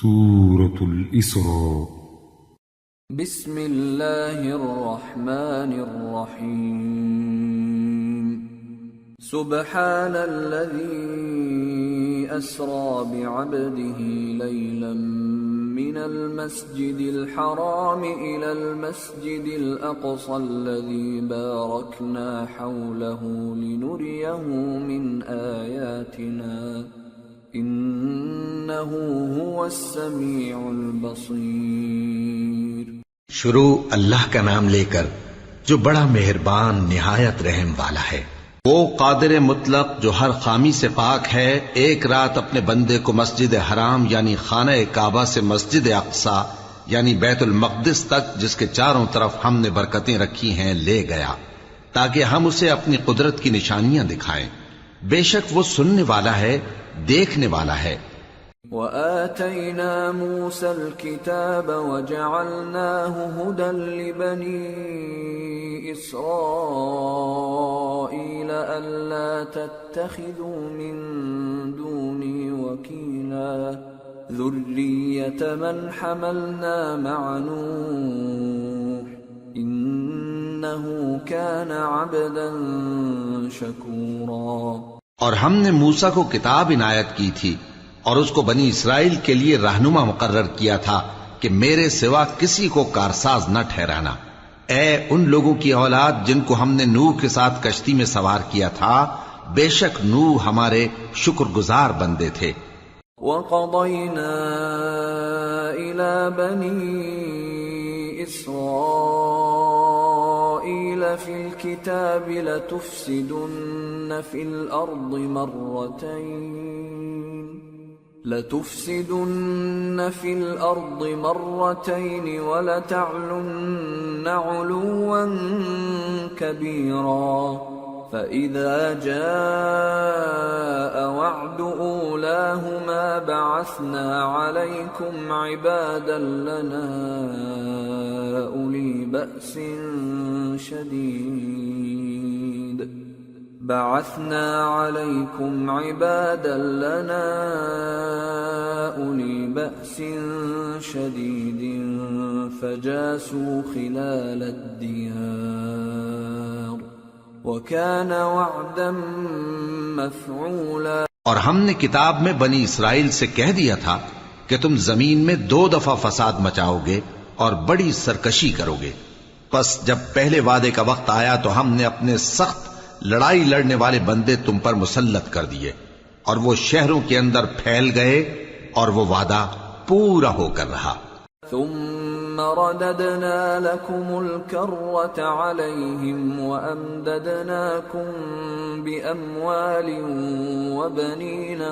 سورة الإسراء. بسم الله الرحمن الرحيم. سبحان الذي أسرى بعبده ليلا من المسجد الحرام إلى المسجد الأقصى الذي باركنا حوله لنريه من آياتنا إنه هو السميع البصير. شروع اللہ کا نام لے کر جو بڑا مہربان نہایت رحم والا ہے. وہ قادر مطلق جو ہر خامی سے پاک ہے، ایک رات اپنے بندے کو مسجد حرام یعنی خانہ کعبہ سے مسجد اقصی یعنی بیت المقدس تک، جس کے چاروں طرف ہم نے برکتیں رکھی ہیں، لے گیا تاکہ ہم اسے اپنی قدرت کی نشانیاں دکھائیں. بے شک وہ سننے والا ہے، دیکھنے والا ہے. وآتينا موسى الكتاب وجعلناه هدى لبني إسرائيل ألا تتخذوا من دوني وكيلا ذرية من حملنا مع نوح إنه كان عبدا شكورا. اور ہم نے موسیٰ کو کتاب عنایت کی تھی اور اس کو بنی اسرائیل کے لیے رہنما مقرر کیا تھا کہ میرے سوا کسی کو کارساز نہ ٹھہرانا. اے ان لوگوں کی اولاد جن کو ہم نے نوح کے ساتھ کشتی میں سوار کیا تھا، بے شک نوح ہمارے شکر گزار بندے تھے. وَقَضَيْنَا إِلَى بَنِي إِسْرَائِيلَ فِي الْكِتَابِ لَتُفْسِدُنَّ فِي الْأَرْضِ مَرَّتَيْنِ وَلَتَعْلُنَّ عُلُوًّا كَبِيرًا. فَإِذَا جَاءَ وَعْدُ أُولَاهُمَا بَعَثْنَا عَلَيْكُمْ عِبَادًا لَنَا أُولِي بَأْسٍ شَدِيدٍ فَجَاسُوا خِلَالَ الدِّيَارِ وَكَانَ وَعْدًا مَفْعُولًا. اور ہم نے کتاب میں بنی اسرائیل سے کہہ دیا تھا کہ تم زمین میں 2 دفعہ فساد مچاؤ گے اور بڑی سرکشی کرو گے. پس جب پہلے وعدے کا وقت آیا تو ہم نے اپنے سخت لڑائی لڑنے والے بندے تم پر مسلط کر دیے اور وہ شہروں کے اندر پھیل گئے اور وہ وعدہ پورا ہو کر رہا. ثم رددنا لكم الكرة عليهم وأمددناكم بأموال وبنين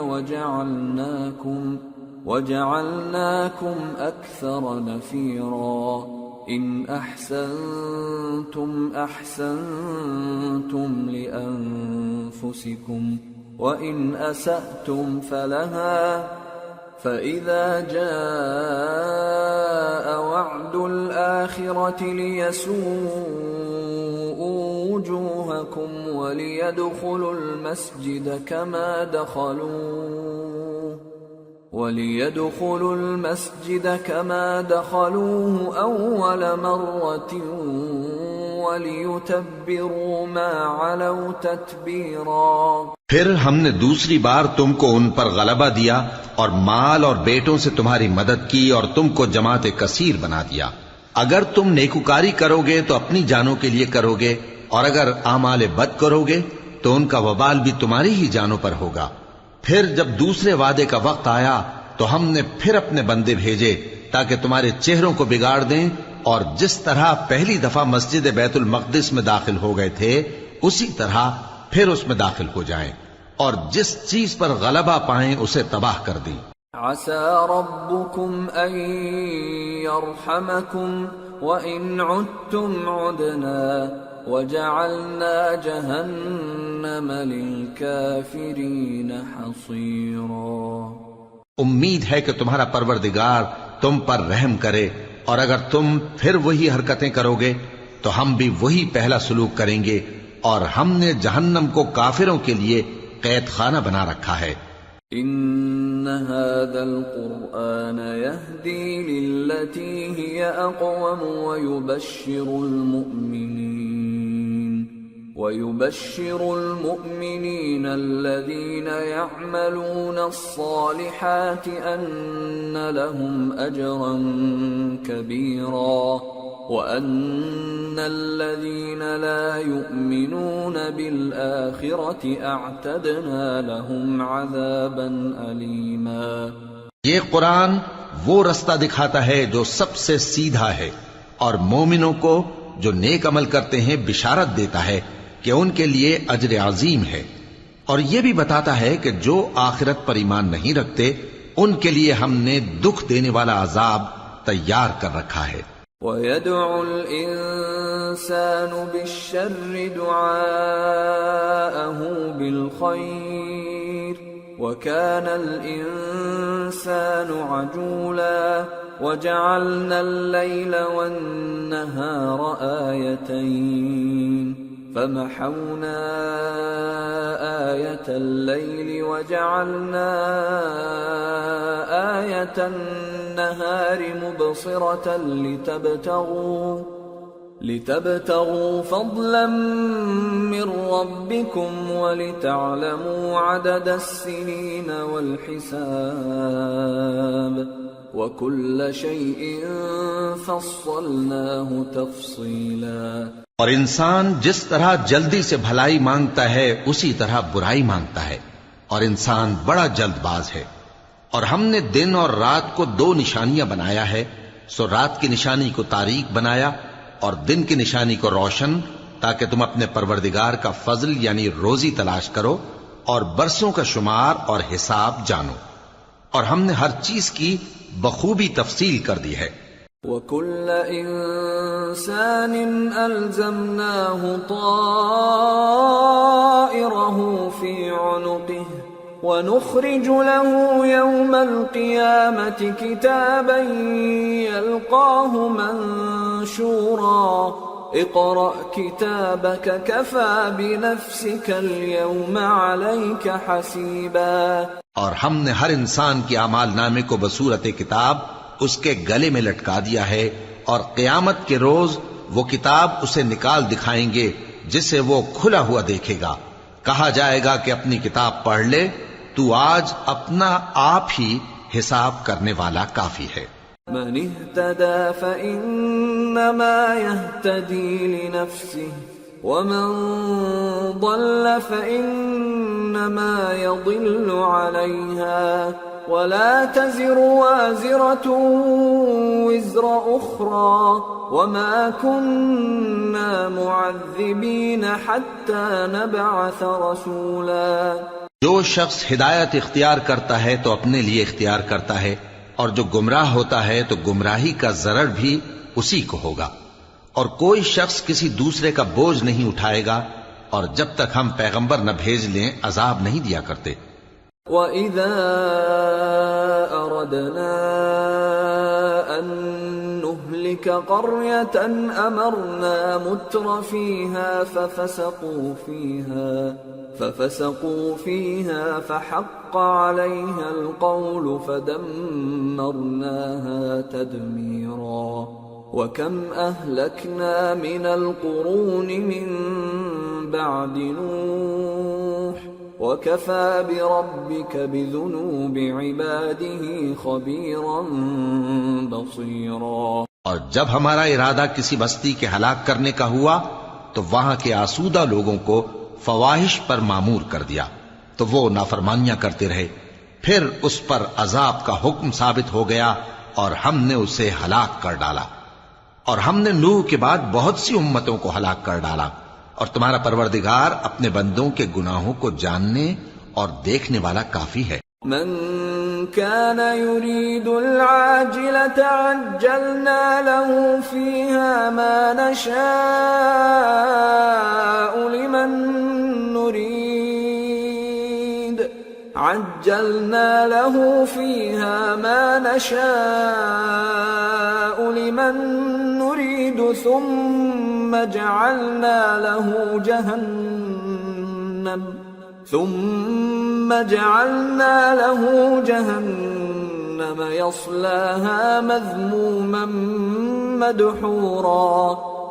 وجعلناكم أكثر نفيرا. إن أحسنتم أحسنتم لأنفسكم وإن أسأتم فلها. فإذا جاء وعد الآخرة ليسوءوا وجوهكم وليدخلوا المسجد كما دخلوه أول مرة وَلِيُتَبِّرُوا مَا عَلَوْا تَتْبِيرًا. پھر ہم نے دوسری بار تم کو ان پر غلبہ دیا اور مال اور بیٹوں سے تمہاری مدد کی اور تم کو جماعت کثیر بنا دیا. اگر تم نیکوکاری کرو گے تو اپنی جانوں کے لیے کرو گے، اور اگر اعمال بد کرو گے تو ان کا وبال بھی تمہاری ہی جانوں پر ہوگا. پھر جب دوسرے وعدے کا وقت آیا تو ہم نے پھر اپنے بندے بھیجے تاکہ تمہارے چہروں کو بگاڑ دیں، اور جس طرح پہلی دفعہ مسجد بیت المقدس میں داخل ہو گئے تھے اسی طرح پھر اس میں داخل ہو جائیں، اور جس چیز پر غلبہ پائیں اسے تباہ کر دیں. عسى ربكم أن يرحمكم وإن عدتم عدنا وجعلنا جهنم للكافرين حصيرا. امید ہے کہ تمہارا پروردگار تم پر رحم کرے، اور اگر تم پھر وہی حرکتیں کرو گے تو ہم بھی وہی پہلا سلوک کریں گے، اور ہم نے جہنم کو کافروں کے لیے قید خانہ بنا رکھا ہے. إن هذا القرآن يهدي للتي هي أقوم ويبشر المؤمنين الذين يعملون الصالحات أن لهم أجرا كبيرا وأن الذين لا يؤمنون بالآخرة أعتدنا لهم عذابا أليما۔ یہ قرآن وہ رستہ دکھاتا ہے جو سب سے سیدھا ہے، اور مومنوں کو جو نیک عمل کرتے ہیں بشارت دیتا ہے کہ ان کے لیے اجر عظیم ہے، اور یہ بھی بتاتا ہے کہ جو آخرت پر ایمان نہیں رکھتے ان کے لیے ہم نے دکھ دینے والا عذاب تیار کر رکھا ہے۔ وَيَدْعُ الْإِنسَانُ بِالشَّرِّ دُعَاءَهُ بِالْخَيْرِ وَكَانَ الْإِنسَانُ عَجُولًا وَجَعَلْنَا اللَّيْلَ وَالنَّهَارَ آيَتَيْنِ فَمَحَوْنَا آيَةَ اللَّيْلِ وَجَعَلْنَا آيَةَ النَّهَارِ مُبْصِرَةً لِتَبْتَغُوا فَضْلًا مِّن رَّبِّكُمْ وَلِتَعْلَمُوا عَدَدَ السِّنِينَ وَالْحِسَابَ وَكُلَّ شَيْءٍ فَصَّلْنَاهُ تَفْصِيلًا۔ اور انسان جس طرح جلدی سے بھلائی مانگتا ہے اسی طرح برائی مانگتا ہے، اور انسان بڑا جلد باز ہے۔ اور ہم نے دن اور رات کو دو نشانیاں بنایا ہے، سو رات کی نشانی کو تاریک بنایا اور دن کی نشانی کو روشن، تاکہ تم اپنے پروردگار کا فضل یعنی روزی تلاش کرو اور برسوں کا شمار اور حساب جانو، اور ہم نے ہر چیز کی بخوبی تفصیل کر دی ہے۔ وَكُلَّ إِنسَانٍ أَلْزَمْنَاهُ طَائِرَهُ فِي عُنُقِهِ وَنُخْرِجُ لَهُ يَوْمَ الْقِيَامَةِ كِتَابًا يَلْقَاهُ مَنشُورًا اقْرَأْ كِتَابَكَ كَفَى بِنَفْسِكَ الْيَوْمَ عَلَيْكَ حَسِيبًا۔ اور ہم نے ہر انسان کے اعمال نامے کو بصورت کتاب اس کے گلے میں لٹکا دیا ہے، اور قیامت کے روز وہ کتاب اسے نکال دکھائیں گے جسے وہ کھلا ہوا دیکھے گا۔ کہا جائے گا کہ اپنی کتاب پڑھ لے، تو آج اپنا آپ ہی حساب کرنے والا کافی ہے۔ من اهتدى فإنما يهتدي لنفسه ومن ضل فإنما يضل عليها ولا تزر وازرة وزر أخرى وما كنا معذبين حتى نبعث رسولا۔ جو شخص ہدایت اختیار کرتا ہے تو اپنے لیے اختیار کرتا ہے، اور جو گمراہ ہوتا ہے تو گمراہی کا ضرر بھی اسی کو ہوگا، اور کوئی شخص کسی دوسرے کا بوجھ نہیں اٹھائے گا، اور جب تک ہم پیغمبر نہ بھیج لیں عذاب نہیں دیا کرتے۔ وَإِذَا أَرَدْنَا أَن نُّهْلِكَ قَرْيَةً أَمَرْنَا مُتْرَ فِيهَا فَفَسَقُوا فِيهَا فَحَقَّ عَلَيْهَا الْقَوْلُ فَدَمَّرْنَاهَا تَدْمِيرًا۔ وَكَمْ أَهْلَكْنَا مِنَ الْقُرُونِ مِن بَعْدِ نُوحٍ وَكَفَى بِرَبِّكَ بِذُنُوبِ عِبَادِهِ خَبِيرًا بَصِيرًا۔ اور جب ہمارا ارادہ کسی بستی کے ہلاک کرنے کا ہوا تو وہاں کے آسودہ لوگوں کو فواحش پر معمور کر دیا، تو وہ نافرمانیاں کرتے رہے، پھر اس پر عذاب کا حکم ثابت ہو گیا اور ہم نے اسے ہلاک کر ڈالا۔ اور ہم نے نوح کے بعد بہت سی امتوں کو ہلاک کر ڈالا، اور تمہارا پروردگار اپنے بندوں کے گناہوں کو جاننے اور دیکھنے والا کافی ہے۔ من كان يريد العاجلة عجلنا له فيها ما نشاء لمن نريد ثم جعلنا له ثم جعلنا له جهنم يصلاها مذموما مدحورا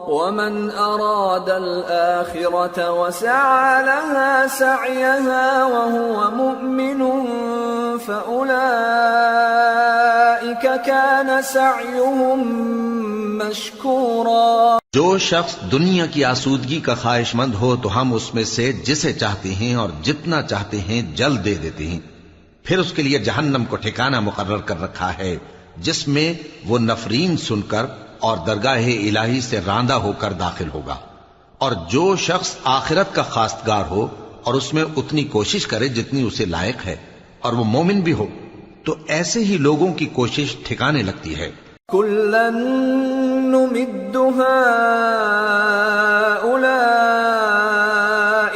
ومن أراد الآخرة وسعى لها سعيها وهو مؤمن فأولئك كان سعيهم مشكورا. جو شخص دنیا کی آسودگی کا خواہش مند ہو تو ہم اس میں سے جسے چاہتے ہیں اور جتنا چاہتے ہیں جلد دے دیتے ہیں. پھر اس کے لیے جہنم کو ٹھکانہ مقرر کر رکھا ہے جس میں وہ نفرین سن کر اور درگاہ الہی سے راندہ ہو کر داخل ہوگا. اور جو شخص آخرت کا خواستگار ہو اور اس میں اتنی کوشش کرے جتنی اسے لائق ہے اور وہ مومن بھی ہو تو ایسے ہی لوگوں کی کوشش ٹھکانے لگتی ہے. كلا نمد هؤلاء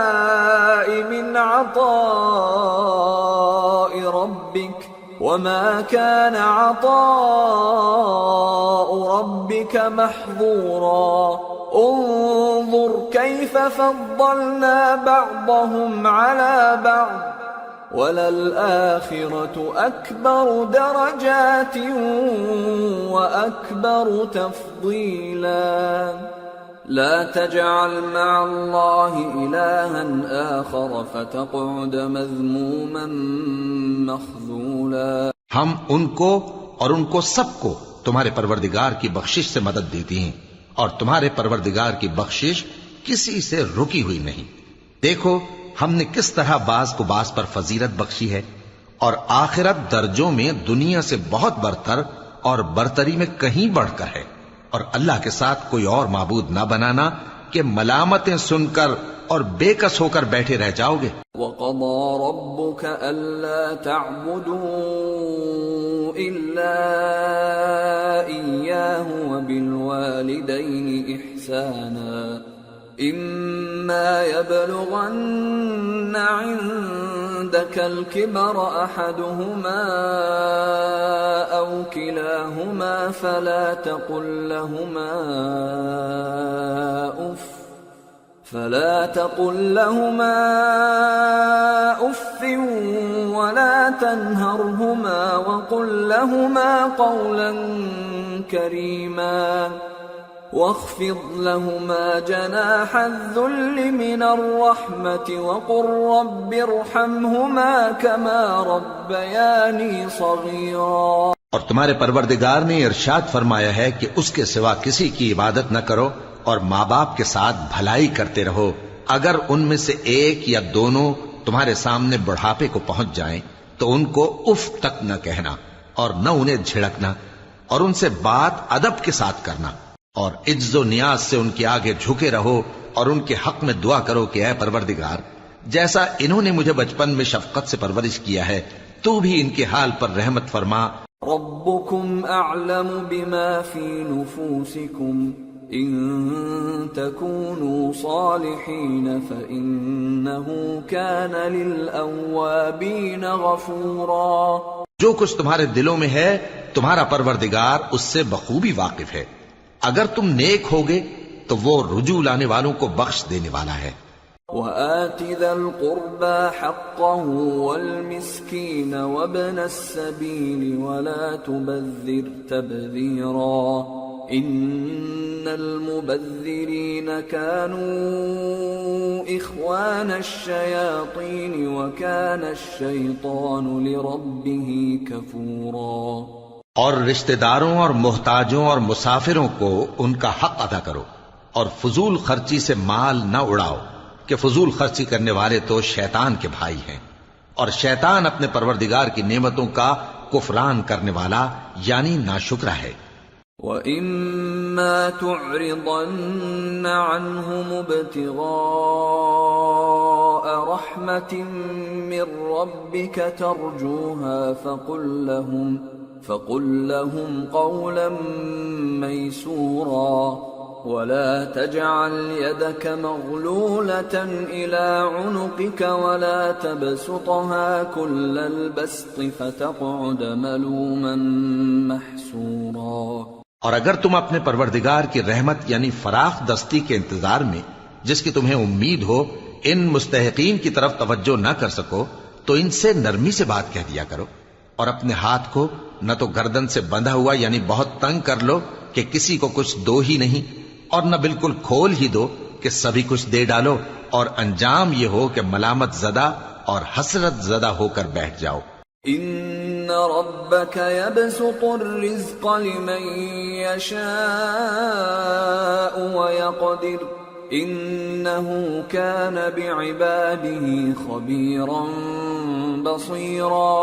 وهؤلاء من عطاء ربك وما كان عطاء ربك محظورا. انظر كيف فضلنا بعضهم على بعض وَلَلْآخِرَةُ أَكْبَرُ دَرَجَاتٍ وَأَكْبَرُ تَفْضِيلًا. لا تجعل مع الله إلها آخر فتقعد مذموما مخذولا. ہم ان کو اور ان کو سب کو تمہارے پروردگار کی بخشش سے مدد دیتی ہیں اور تمہارے پروردگار کی بخشش کسی سے رکی ہوئی نہیں. دیکھو ہم نے کس طرح بعض کو بعض پر فضیلت بخشی ہے اور آخرت درجوں میں دنیا سے بہت برتر اور برتری میں کہیں بڑھ کر ہے. اور اللہ کے ساتھ کوئی اور معبود نہ بنانا کہ ملامتیں سن کر اور بے کس ہو کر بیٹھے رہ جاؤ گے. وَقَضَى رَبُّكَ أَلَّا تَعْبُدُوا إِلَّا إِيَّاهُ وَبِالْوَالِدَيْنِ إِحْسَانًا إِمَّا يَبْلُغَنَّ عِندَكَ الْكِبَرَ أَحَدُهُمَا أَوْ كِلَاهُمَا فَلَا تقل لهما أف ولا تنهرهما وقل لهما قولا كريما واخفض لهما جناح الذل من الرحمة وقل رب ارحمهما كما ربياني صغيرا. اور تمہارے پروردگار نے ارشاد فرمایا ہے کہ اس کے سوا کسی کی عبادت نہ کرو اور ماں باپ کے ساتھ بھلائی کرتے رہو. اگر ان میں سے ایک یا دونوں تمہارے سامنے بڑھاپے کو پہنچ جائیں تو ان کو اف تک نہ کہنا اور نہ انہیں جھڑکنا اور ان سے بات ادب کے ساتھ کرنا اور عجز و نیاز سے ان کے آگے جھکے رہو اور ان کے حق میں دعا کرو کہ اے پروردگار جیسا انہوں نے مجھے بچپن میں شفقت سے پرورش کیا ہے تو بھی ان کے حال پر رحمت فرما. ربكم أعلم بما في نفوسكم إن تكونوا صالحين فإنه كان للأوابين غفورا. جو کچھ تمہارے دلوں میں ہے تمہارا پروردگار اس سے بخوبی واقف ہے. اگر تم نیک ہوگے تو وہ رجوع لانے والوں کو بخش دینے والا ہے. وآت ذا القربى حقه والمسكين وابن السبيل ولا تبذر تبذيرا إن المبذرين كانوا إخوان الشياطين وكان الشيطان لربه كفورا. اور رشتہ داروں اور محتاجوں اور مسافروں کو ان کا حق ادا کرو اور فضول خرچی سے مال نہ اڑاؤ کہ فضول خرچی کرنے والے تو شیطان کے بھائی ہیں اور شیطان اپنے پروردگار کی نعمتوں کا کفران کرنے والا یعنی ناشکرا ہے. وَإِمَّا تُعْرِضَنَّ عَنْهُمُ ابْتِغَاءَ رَحْمَةٍ مِّن رَّبِّكَ تَرْجُوهَا فَقُل لَّهُمْ قَوْلًا مَّيْسُورًا ولا تجعل يدك مغلولة إلى عنقك ولا تبسطها كل البسط فتقعد ملوما محسورا. اور اگر تم اپنے پروردگار کی رحمت یعنی فراخ دستی کے انتظار میں جس کی تمہیں امید ہو ان مستحقین کی طرف توجہ نہ کر سکو تو ان سے نرمی سے بات کہہ دیا کرو، اور اپنے ہاتھ کو نہ تو گردن سے بندھا ہوا یعنی بہت تنگ کر لو کہ کسی کو کچھ دو ہی نہیں، اور نہ بالکل کھول ہی دو کہ سبھی کچھ دے ڈالو، اور انجام یہ ہو کہ ملامت زدہ اور حسرت زدہ ہو کر بیٹھ جاؤ۔ ان ربك يبسط الرزق لمن يشاء ويقدر انه كان بعباده خبيرا بصيرا۔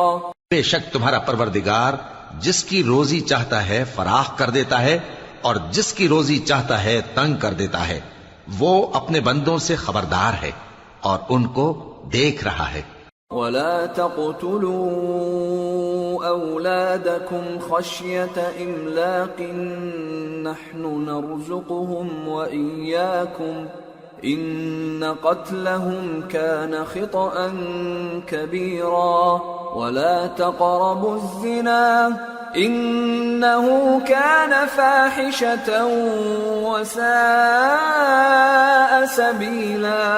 بے شک تمہارا پروردگار جس کی روزی چاہتا ہے فراخ کر دیتا ہے اور جس کی روزی چاہتا ہے تنگ کر دیتا ہے، وہ اپنے بندوں سے خبردار ہے اور ان کو دیکھ رہا ہے۔ ولا تقتلوا أولادكم خشية إملاق نحن نرزقهم وإياكم إن قتلهم كان خطأ كبيرا ولا تقربوا الزنا إنه كان فاحشة وساء سبيلا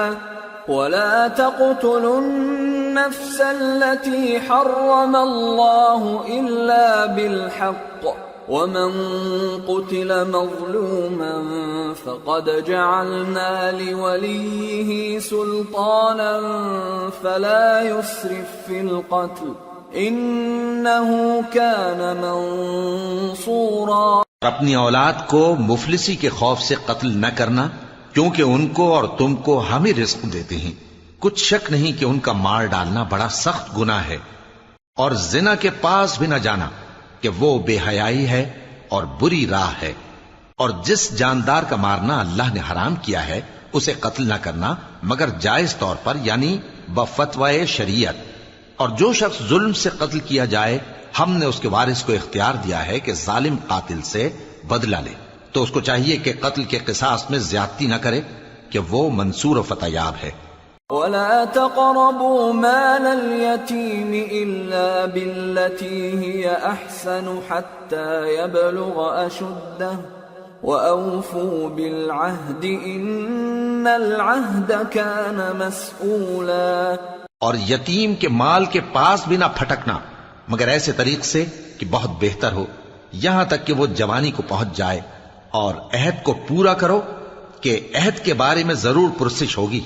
ولا تقتلوا النفس التي حرم الله إلا بالحق ومن قتل مظلوما فقد جعلنا لوليه سلطانا فلا يسرف في القتل إنه كان منصورا۔ اپنی اولاد کو مفلسی کے خوف سے قتل نہ کرنا، کیونکہ ان کو اور تم کو ہم ہی رزق دیتے ہیں، کچھ شک نہیں کہ ان کا مار ڈالنا بڑا سخت گناہ ہے، اور زنا کے پاس بھی نہ جانا کہ وہ بے حیائی ہے اور بری راہ ہے، اور جس جاندار کا مارنا اللہ نے حرام کیا ہے اسے قتل نہ کرنا مگر جائز طور پر یعنی بفتوائے شریعت، اور جو شخص ظلم سے قتل کیا جائے ہم نے اس کے وارث کو اختیار دیا ہے کہ ظالم قاتل سے بدلہ لے، تو اس کو چاہیے کہ قتل کے قصاص میں زیادتی نہ کرے کہ وہ منصور و فتح یاب ہے۔ ولا تقربوا مال اليتيم إلا بالتي هي أحسن حتى يبلغ أشده وأوفوا بالعهد إن العهد كان مسؤولا۔ اور یتیم کے مال کے پاس بھی نہ پھٹکنا مگر ایسے طریق سے کہ بہت بہتر ہو، یہاں تک کہ وہ جوانی کو پہنچ جائے، اور عہد کو پورا کرو کہ عہد کے بارے میں ضرور پرسش ہوگی۔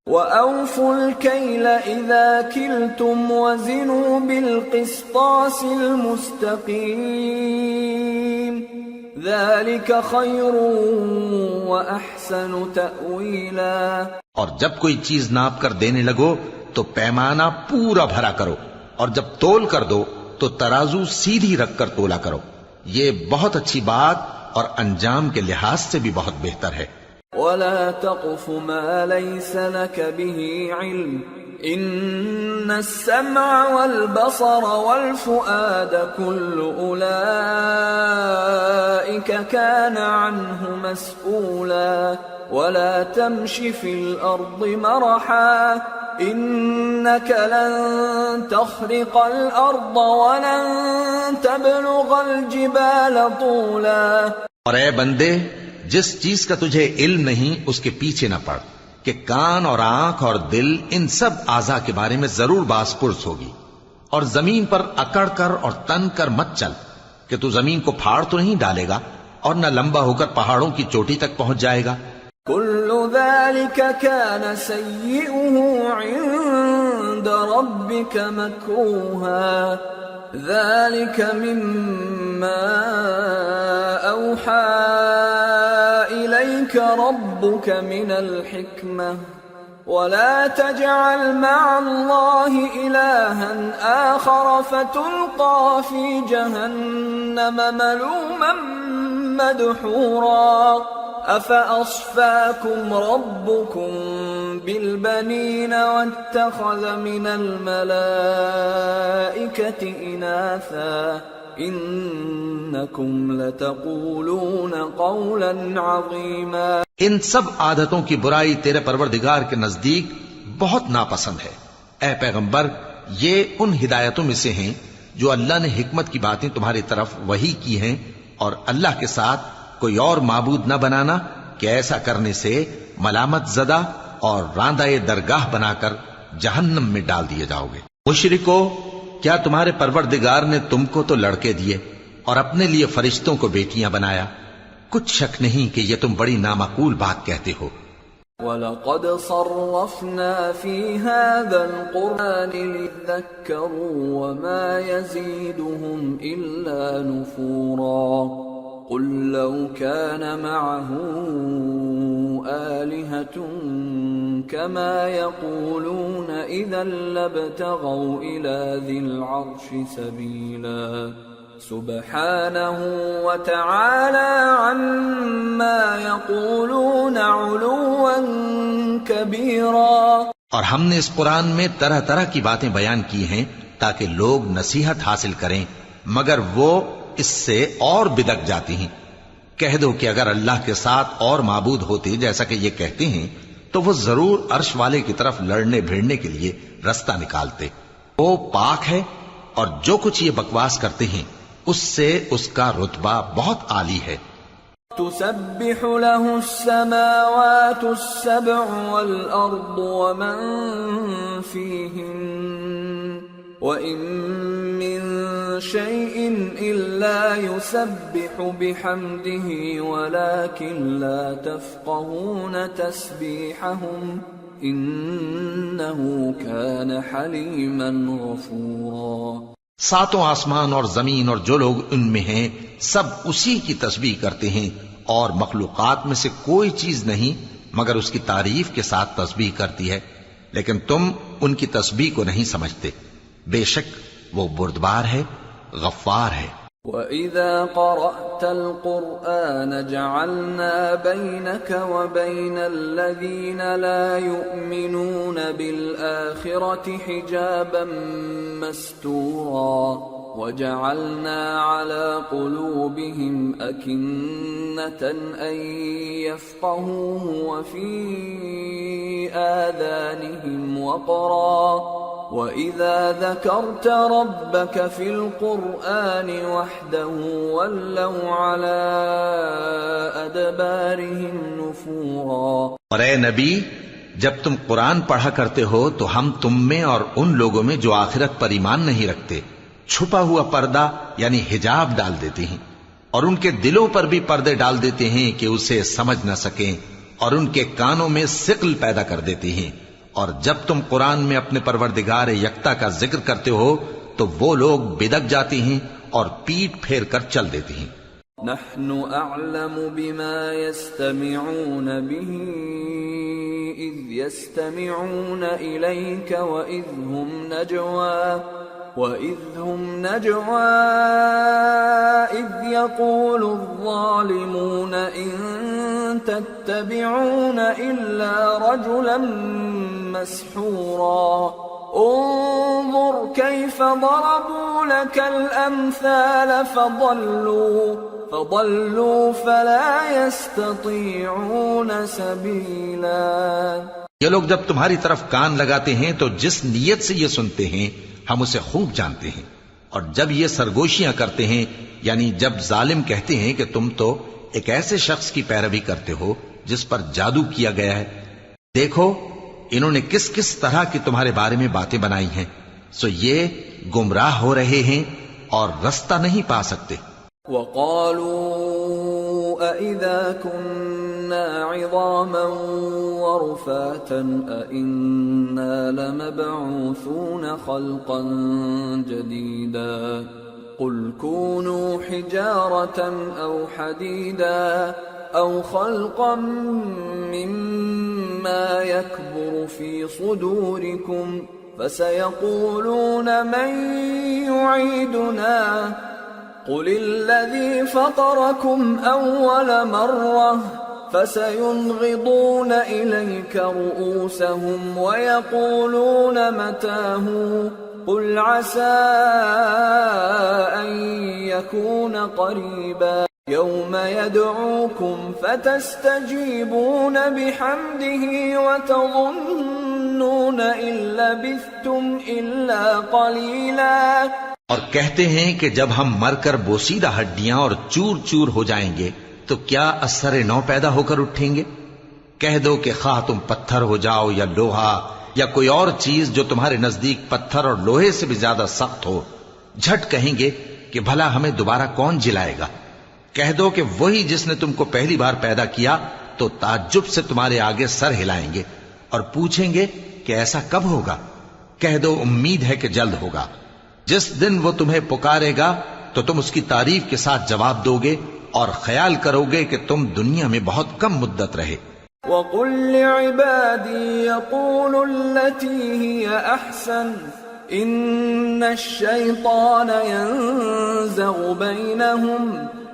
وَأَوْفُوا الْكَيْلَ إِذَا كِلْتُمْ وَزِنُوا بِالْقِسْطَاسِ الْمُسْتَقِيمِ ذَلِكَ خَيْرٌ وَأَحْسَنُ تَأْوِيلًا۔ اور جب کوئی چیز ناپ کر دینے لگو تو پیمانہ پورا بھرا کرو، اور جب تول کر دو تو ترازو سیدھی رکھ کر تولا کرو، یہ بہت اچھی بات اور انجام کے لحاظ سے بھی بہت بہتر ہے۔ وَلَا تَقْفُ مَا لَيْسَ لَكَ بِهِ عِلْمٌ إِنَّ السَّمْعَ وَالْبَصَرَ وَالْفُؤَادَ كُلُّ أُولَئِكَ كَانَ عَنْهُ مَسْئُولًا وَلَا تَمْشِ فِي الْأَرْضِ مَرَحًا إِنَّكَ لَن تَخْرِقَ الْأَرْضَ وَلَن تَبْلُغَ الْجِبَالَ طُولًا۔ اور اے بندے، جس چیز کا تجھے علم نہیں اس کے پیچھے نہ پڑ کہ کان اور آنکھ اور دل ان سب اعضاء کے بارے میں ضرور باس پرس ہوگی، اور زمین پر اکڑ کر اور تن کر مت چل کہ تو زمین کو پھاڑ تو نہیں ڈالے گا اور نہ لمبا ہو کر پہاڑوں کی چوٹی تک پہنچ جائے گا۔ كل ذلك كان سيئه عند ربك مكروها ذلك مما أوحى إليك ربك من الحكمة ولا تجعل مع الله إلها آخر فتلقى في جهنم ملوما مدحورا أفأصفاكم ربكم بالبنين واتخذ من الملائكة إناثا إنكم لتقولون قولا عظيما۔ ان سب عادتوں کی برائی تیرے پروردگار کے نزدیک بہت ناپسند ہے۔ اے پیغمبر، یہ ان ہدایتوں میں سے ہیں جو اللہ نے حکمت کی باتیں تمہاری طرف وحی کی ہیں اور اللہ کے ساتھ کوئی اور معبود نہ بنانا کہ ایسا کرنے سے ملامت زدہ اور راندہ درگاہ بنا کر جہنم میں ڈال دیے جاؤ گے۔ مشرکو، کیا تمہارے پروردگار نے تم کو تو لڑکے دیے اور اپنے لیے فرشتوں کو بیٹیاں بنایا؟ کچھ شک نہیں کہ یہ تم بڑی نامعقول بات کہتے ہو۔ وَلَقَدْ صَرَّفْنَا فِي هَذَا الْقُرْآنِ لِيَذَّكَّرُوا وَمَا يَزِيدُهُمْ إِلَّا نُفُورًا قُلْ لَوْ كَانَ مَعَهُ آلِهَةٌ كَمَا يَقُولُونَ إِذًا لَابْتَغَوْا إِلَى ذِي الْعَرْشِ سَبِيلًا سبحانه وتعالى عما يقولون علوا كبيرا۔ اور ہم نے اس قرآن میں طرح طرح کی باتیں بیان کی ہیں تاکہ لوگ نصیحت حاصل کریں، مگر وہ اس سے اور بدک جاتی ہیں۔ کہہ دو کہ اگر اللہ کے ساتھ اور معبود ہوتے جیسا کہ یہ کہتے ہیں تو وہ ضرور عرش والے کی طرف لڑنے بھیڑنے کے لیے رستہ نکالتے۔ وہ پاک ہے اور جو کچھ یہ بکواس کرتے ہیں اس سے اس کا رتبہ بہت عالی ہے۔ تسبح له السماوات السبع والأرض ومن فيهن وإن من شيء إلا يسبح بحمده ولكن لا تفقهون تسبيحهم إنه كان حليما غفورا۔ ساتوں آسمان اور زمین اور جو لوگ ان میں ہیں سب اسی کی تسبیح کرتے ہیں، اور مخلوقات میں سے کوئی چیز نہیں مگر اس کی تعریف کے ساتھ تسبیح کرتی ہے، لیکن تم ان کی تسبیح کو نہیں سمجھتے۔ بے شک وہ بردبار ہے، غفار ہے۔ وَإِذَا قَرَأْتَ الْقُرْآنَ جَعَلْنَا بَيْنَكَ وَبَيْنَ الَّذِينَ لَا يُؤْمِنُونَ بِالْآخِرَةِ حِجَابًا مَسْتُورًا وَجَعَلْنَا عَلَى قُلُوبِهِمْ أَكِنَّةً أَن يَفْقَهُوهُ وَفِي آذَانِهِمْ وَقْرًا وَإِذَا ذَكَرْتَ رَبَّكَ فِي الْقُرْآنِ وَحْدَهُ وَلَّوْا عَلَىٰ أَدْبَارِهِمْ نُفُورًا۔ اور اے نبی، جب تم قرآن پڑھا کرتے ہو تو ہم تم میں اور ان لوگوں میں جو آخرت پر ایمان نہیں رکھتے چھپا ہوا پردہ یعنی حجاب ڈال دیتے ہیں، اور ان کے دلوں پر بھی پردے ڈال دیتے ہیں کہ اسے سمجھ نہ سکیں، اور ان کے کانوں میں ثقل پیدا کر دیتے ہیں۔ اور جب تم قرآن میں اپنے پروردگار یکتا کا ذکر کرتے ہو تو وہ لوگ بدک جاتے ہیں اور پیٹ پھیر کر چل دیتے ہیں۔ نحن اعلم بما يستمعون به اذ يستمعون اليك واذ هم نجوى اذ يقول الظالمون ان تتبعون الا رجلا مسحورا انظر كيف ضربوا لك الامثال فضلوا فلا يستطيعون سبيلا۔ یہ لوگ جب تمہاری طرف کان لگاتے ہیں تو جس نیت سے یہ سنتے ہیں ہم اسے خوب جانتے ہیں، اور جب یہ سرگوشیاں کرتے ہیں یعنی جب ظالم کہتے ہیں کہ تم تو ایک ایسے شخص کی پیروی کرتے ہو جس پر جادو کیا گیا ہے، دیکھو انہوں نے کس کس طرح کی تمہارے بارے میں باتیں بنائی ہیں، سو یہ گمراہ ہو رہے ہیں اور رستہ نہیں پا سکتے۔ وَقَالُوا أَإِذَا كُنَّا عِظَامًا وَرُفَاتًا أَإِنَّا لَمَبْعُوثُونَ خَلْقًا جَدِيدًا قُلْ كُونُوا حِجَارَةً أَوْ حَدِيدًا أَوْ خَلْقًا مِّمَّا يَكْبُرُ فِي صُدُورِكُمْ فَسَيَقُولُونَ مَن يُعِيدُنَا قُلِ الَّذِي فَطَرَكُمْ أَوَّلَ مَرَّةٍ فَسَيُنْغِضُونَ إِلَيْكَ رُؤُوسَهُمْ وَيَقُولُونَ مَتَىٰ هُوَ قُلْ عَسَىٰ أَن يَكُونَ قَرِيبًا يَوْمَ يَدْعُوكُمْ فَتَسْتَجِيبُونَ بِحَمْدِهِ وَتَظُنُّونَ إِن لَّبِثْتُمْ إِلَّا قَلِيلًا۔ اور کہتے ہیں کہ جب ہم مر کر بوسیدہ ہڈیاں اور چور چور ہو جائیں گے تو کیا اثر نو پیدا ہو کر اٹھیں گے؟ کہہ دو کہ خواہ تم پتھر ہو جاؤ یا لوہا یا کوئی اور چیز جو تمہارے نزدیک پتھر اور لوہے سے بھی زیادہ سخت ہو، جھٹ کہیں گے کہ بھلا ہمیں دوبارہ کون جلائے گا؟ کہہ دو کہ وہی جس نے تم کو پہلی بار پیدا کیا، تو تعجب سے تمہارے آگے سر ہلائیں گے اور پوچھیں گے کہ ایسا کب ہوگا؟ کہہ دو امید ہے کہ جلد ہوگا۔ جس دن وہ تمہیں پکارے گا تو تم اس کی تعریف کے ساتھ جواب دو گے اور خیال کرو گے کہ تم دنیا میں بہت کم مدت رہے۔ وَقُلْ لِعِبَادِي يَقُولُوا الَّتِي هِيَ أَحْسَنُ إِنَّ الشَّيْطَانَ يَنزَغُ بَيْنَهُمْ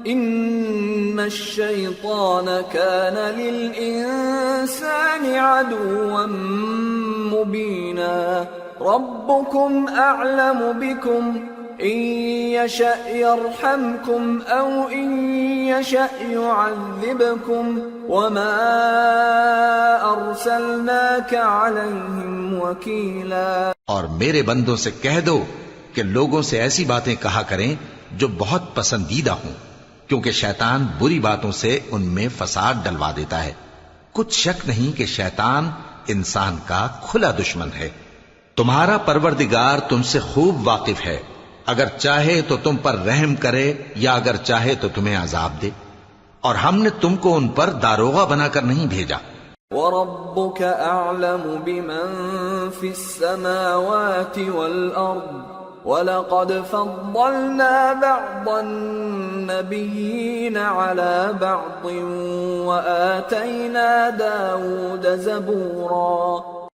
إِنَّ الشَّيْطَانَ كَانَ لِلْإِنسَانِ عَدُوًّا مُبِينًا رَبُّكُمْ أَعْلَمُ بِكُمْ إِن يَشَأْ يَرْحَمْكُمْ أَوْ إِن يَشَأْ يُعَذِّبْكُمْ وَمَا أَرْسَلْنَاكَ عَلَيْهِمْ وَكِيلًا۔ اور میرے بندوں سے کہہ دو کہ لوگوں سے ایسی باتیں کہا کریں جو بہت پسندیدہ ہوں، کیونکہ شیطان بری باتوں سے ان میں فساد ڈلوا دیتا ہے۔ کچھ شک نہیں کہ شیطان انسان کا کھلا دشمن ہے۔ تمہارا پروردگار تم سے خوب واقف ہے، اگر چاہے تو تم پر رحم کرے یا اگر چاہے تو تمہیں عذاب دے، اور ہم نے تم کو ان پر داروغہ بنا کر نہیں بھیجا۔ وَرَبُّكَ أَعْلَمُ بِمَن فِي السَّمَاوَاتِ وَالْأَرْضِ وَلَقَدْ فَضَّلْنَا بَعْضَ النَّبِيِّينَ عَلَى بَعْضٍ وَآتَيْنَا دَاوُودَ زَبُورًا۔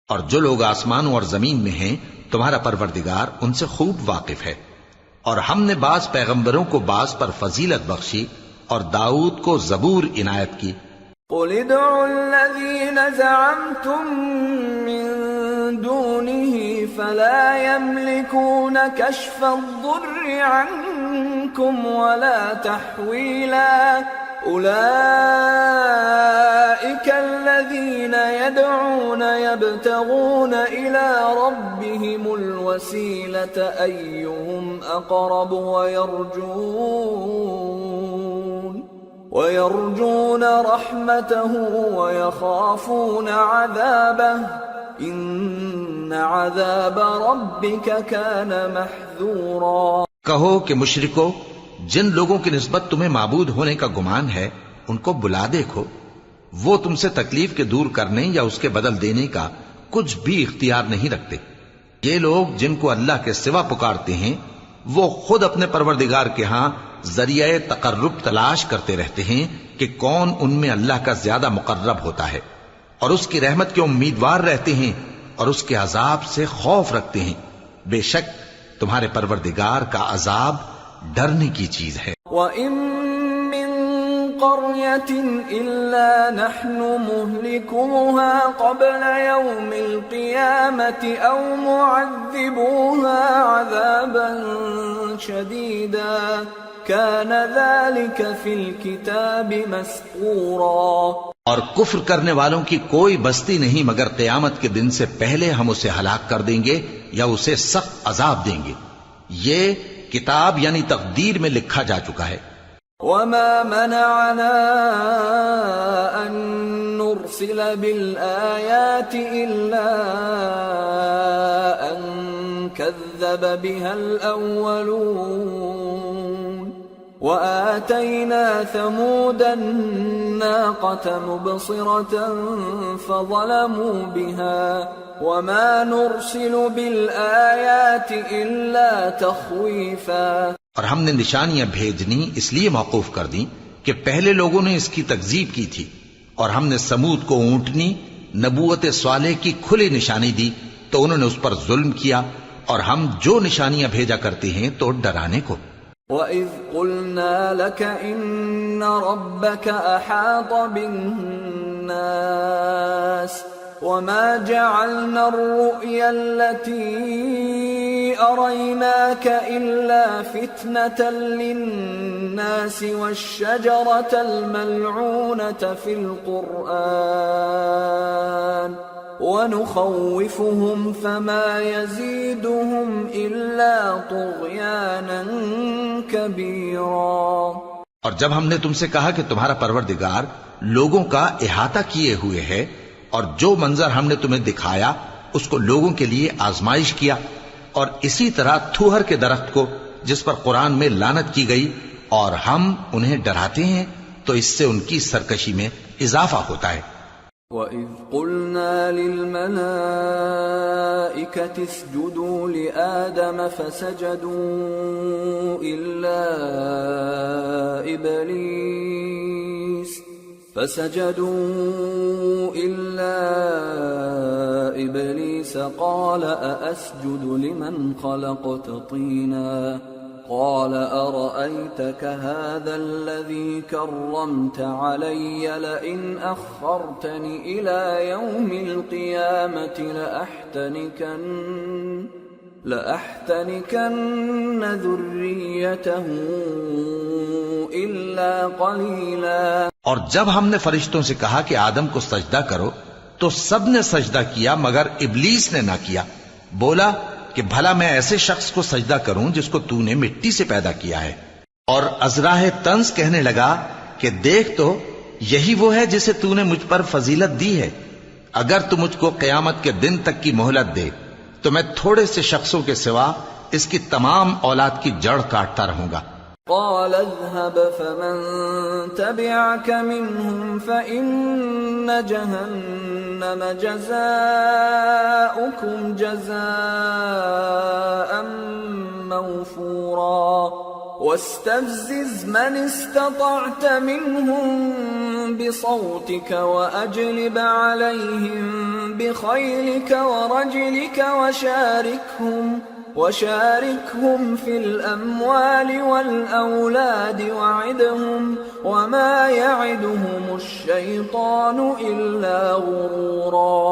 اور جو لوگ آسمانوں اور زمین میں ہیں تمہارا پروردگار ان سے خوب واقف ہے، اور ہم نے بعض پیغمبروں کو بعض پر فضیلت بخشی اور داؤد کو زبور عنایت کی۔ قُلِ ادْعُوا الَّذِينَ زَعَمْتُم مِّن دُونِهِ فَلَا يَمْلِكُونَ كَشْفَ الضُّرِّ عَنكُمْ وَلَا تَحْوِيلًا أُولَئِكَ الَّذِينَ يَدْعُونَ يَبْتَغُونَ إِلَى رَبِّهِمُ الْوَسِيلَةَ أَيُّهُمْ أَقْرَبُ وَيَرْجُونَ رَحْمَتَهُ وَيَخَافُونَ عَذَابَهُ إِنَّ عَذَابَ رَبِّكَ كَانَ مَحْذُورًا۔ کہو کہ مشرکو، جن لوگوں کی نسبت تمہیں معبود ہونے کا گمان ہے ان کو بلا دیکھو، وہ تم سے تکلیف کے دور کرنے یا اس کے بدل دینے کا کچھ بھی اختیار نہیں رکھتے۔ یہ لوگ جن کو اللہ کے سوا پکارتے ہیں وہ خود اپنے پروردگار کے ہاں ذریعہ تقرب تلاش کرتے رہتے ہیں کہ کون ان میں اللہ کا زیادہ مقرب ہوتا ہے، اور اس کی رحمت کے امیدوار رہتے ہیں اور اس کے عذاب سے خوف رکھتے ہیں۔ بے شک تمہارے پروردگار کا عذاب ڈرنے کی چیز ہے۔ وَإِن مِّن قَرْيَةٍ إِلَّا نَحْنُ مُهْلِكُوهَا قَبْلَ يَوْمِ الْقِيَامَةِ أَوْ مُعَذِّبُوهَا عَذَابًا شَدِيدًا كَانَ ذَلِكَ فِي الْكِتَابِ مَسْطُورًا۔ اور کفر کرنے والوں کی کوئی بستی نہیں مگر قیامت کے دن سے پہلے ہم اسے ہلاک کر دیں گے یا اسے سخت عذاب دیں گے، یہ کتاب یعنی تقدیر میں لکھا جا چکا ہے۔ وَمَا مَنَعَنَا أَن نُرْسِلَ بِالْآيَاتِ إِلَّا أَن كَذَّبَ بِهَا الْأَوَّلُونَ وَآتَيْنَا ثَمُودَ النَّاقَةَ مُبْصِرَةً فَظَلَمُوا بِهَا وَمَا نُرْسِلُ بِالْآيَاتِ إِلَّا تَخْوِيفًا۔ اور ہم نے نشانیاں بھیجنی اس لیے موقوف کر دیں کہ پہلے لوگوں نے اس کی تکذیب کی تھی، اور ہم نے سمود کو اونٹنی نبوت صالح کی کھلی نشانی دی تو انہوں نے اس پر ظلم کیا، اور ہم جو نشانیاں بھیجا کرتے ہیں تو ڈرانے کو۔ وَإِذْ قُلْنَا لَكَ إِنَّ رَبَّكَ أَحَاطَ بِالنَّاسِ وَمَا جَعَلْنَا الرُّؤْيَا الَّتِي أَرَيْنَاكَ إِلَّا فِتْنَةً لِلنَّاسِ وَالشَّجَرَةَ الْمَلْعُونَةَ فِي الْقُرْآنِ ونخوفهم فما يزيدهم إلا طغيانا كبيرا۔ اور جب ہم نے تم سے کہا کہ تمہارا پروردگار لوگوں کا احاطہ کیے ہوئے ہے اور جو منظر ہم نے تمہیں دکھایا اس کو لوگوں کے لیے آزمائش کیا، اور اسی طرح تھوہر کے درخت کو جس پر قرآن میں لعنت کی گئی، اور ہم انہیں ڈراتے ہیں تو اس سے ان کی سرکشی میں اضافہ ہوتا ہے۔ وَإِذْ قُلْنَا لِلْمَلَائِكَةِ اسْجُدُوا لِآدَمَ فَسَجَدُوا إِلَّا إِبْلِيسَ قَالَ أَأَسْجُدُ لِمَنْ خَلَقْتَ طِينًا قال أرأيتك هذا الذي كرمت علي لئن أخرتني إلى يوم القيامة لأحتنكن ذريته إلا قليلا۔ اور جب ہم نے فرشتوں سے کہا کہ آدم کو سجدہ کرو تو سب نے سجدہ کیا مگر ابلیس نے نہ کیا، بولا کہ بھلا میں ایسے شخص کو سجدہ کروں جس کو تو نے مٹی سے پیدا کیا ہے۔ اور ازراہ طنز کہنے لگا کہ دیکھ تو یہی وہ ہے جسے تو نے مجھ پر فضیلت دی ہے، اگر تو مجھ کو قیامت کے دن تک کی مہلت دے تو میں تھوڑے سے شخصوں کے سوا اس کی تمام اولاد کی جڑ کاٹتا رہوں گا۔ قال اذهب فمن تبعك منهم فإن جهنم جزاؤكم جزاء موفورا واستفزز من استطعت منهم بصوتك وأجلب عليهم بخيلك ورجلك وشاركهم في الأموال والأولاد وعدهم وما يعدهم الشيطان إلا غرورا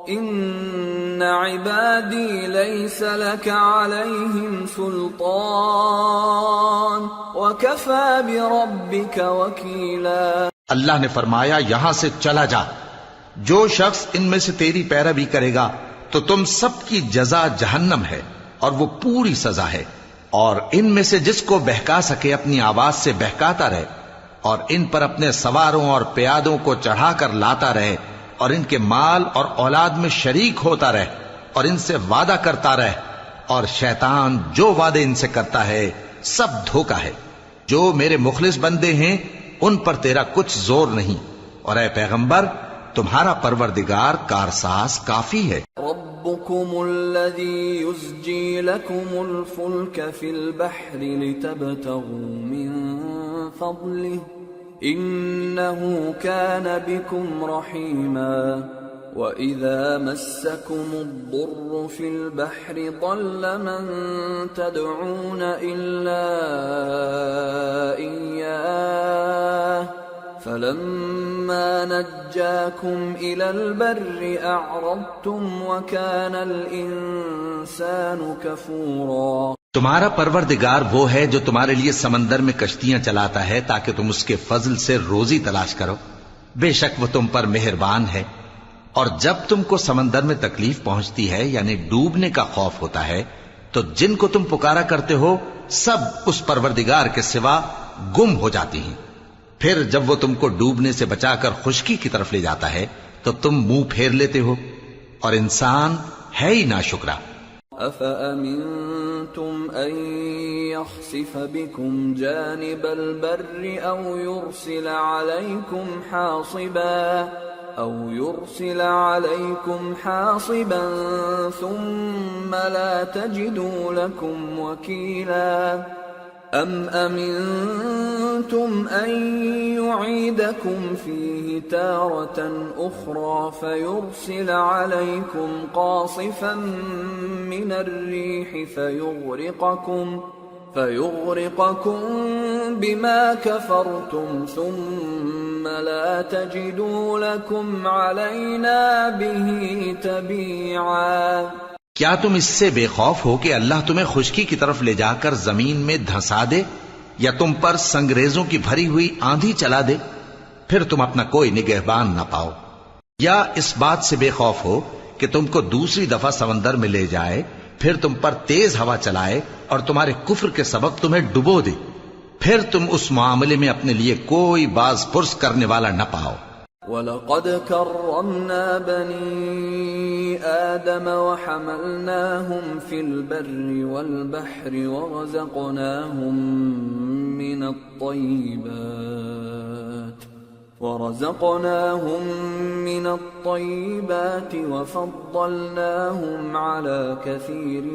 إن عبادي ليس لك عليهم سلطان وكفى بربك وكيلا۔ اللہ نے فرمایا یہاں سے چلا جا، جو شخص ان میں سے تیری پیروی کرے گا تو تم سب کی جزا جہنم ہے اور وہ پوری سزا ہے، اور ان میں سے جس کو بہکا سکے اپنی آواز سے بہکاتا رہے، اور ان پر اپنے سواروں اور پیادوں کو چڑھا کر لاتا رہے، اور ان کے مال اور اولاد میں شریک ہوتا رہے، اور ان سے وعدہ کرتا رہے، اور شیطان جو وعدے ان سے کرتا ہے سب دھوکا ہے۔ جو میرے مخلص بندے ہیں ان پر تیرا کچھ زور نہیں، اور اے پیغمبر تمہارا پروردگار کارساز کافی ہے۔ ربكم الذي يزجي لكم الفلك في البحر لتبتغوا من فضله إنه كان بكم رحيما وإذا مسكم الضر في البحر ضل من تدعون إلا إياه فلما نجاكم إلى البر أعرضتم وكان الإنسان كفورا۔ تمہارا پروردگار وہ ہے جو تمہارے لیے سمندر میں کشتیاں چلاتا ہے تاکہ تم اس کے فضل سے روزی تلاش کرو، بے شک وہ تم پر مہربان ہے۔ اور جب تم کو سمندر میں تکلیف پہنچتی ہے یعنی ڈوبنے کا خوف ہوتا ہے تو جن کو تم پکارا کرتے ہو سب اس پروردگار کے سوا گم ہو جاتی ہیں، پھر جب وہ تم کو ڈوبنے سے بچا کر خشکی کی طرف لے جاتا ہے تو تم منہ پھیر لیتے ہو، اور انسان ہے ہی ناشکرا۔ أَفَأَمِنْتُمْ أَنْ يَخْسِفَ بِكُمْ جَانِبَ الْبَرِّ أَوْ يُرْسِلَ عَلَيْكُمْ حَاصِبًا ثُمَّ لَا تَجِدُوا لَكُمْ وَكِيلًا أَمْ أَمِنْتُمْ أَنْ يُعِيدَكُمْ فِيهِ تَارَةً أُخْرَى فَيُرْسِلَ عَلَيْكُمْ قَاصِفًا مِنَ الرِّيحِ فيغرقكم بما كفرتم ثم لا تجدوا لكم علينا به تبيعا۔ کیا تم اس سے بے خوف ہو کہ اللہ تمہیں خشکی کی طرف لے جا کر زمین میں دھنسا دے یا تم پر سنگریزوں کی بھری ہوئی آندھی چلا دے، پھر تم اپنا کوئی نگہبان نہ پاؤ؟ یا اس بات سے بے خوف ہو کہ تم کو دوسری دفعہ سمندر میں لے جائے، پھر تم پر تیز ہوا چلائے اور تمہارے کفر کے سبب تمہیں ڈبو دے، پھر تم اس معاملے میں اپنے لیے کوئی باز پرس کرنے والا نہ پاؤ۔ وَلَقَدْ كَرَّمْنَا بَنِي آدَمَ وَحَمَلْنَاهُمْ فِي الْبَرِّ وَالْبَحْرِ ورزقناهم من الطيبات وفضلناهم على كثير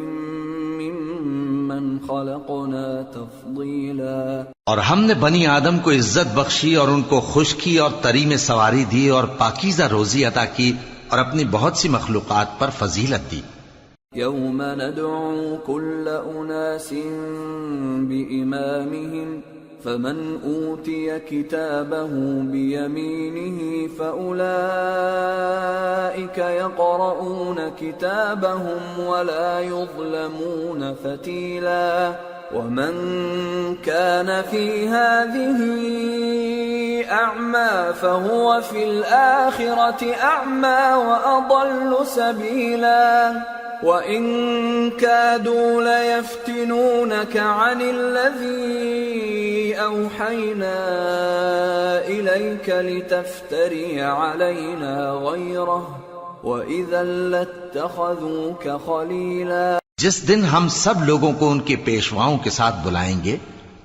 ممن خلقنا تفضيلا۔ اور ہم نے بنی آدم کو عزت بخشی اور ان کو خشکی اور تری میں سواری دی اور پاکیزہ روزی عطا کی اور اپنی بہت سی مخلوقات پر فضیلت دی۔ يوم ندعو كل أناس بإمامهم فمن أوتي كتابه بيمينه فأولئك يقرؤون كتابهم ولا يظلمون فتيلا ومن كان في هذه أعمى فهو في الآخرة أعمى وأضل سبيلا وَإِن كَادُوا لَيَفْتِنُونَكَ عَنِ الَّذِي أَوْحَيْنَا إِلَيْكَ لِتَفْتَرِيَ عَلَيْنَا غَيْرَهُ وَإِذًا لَاتَّخَذُوكَ خَلِيلًا۔ جس دن ہم سب لوگوں کو ان کے پیشواؤں کے ساتھ بلائیں گے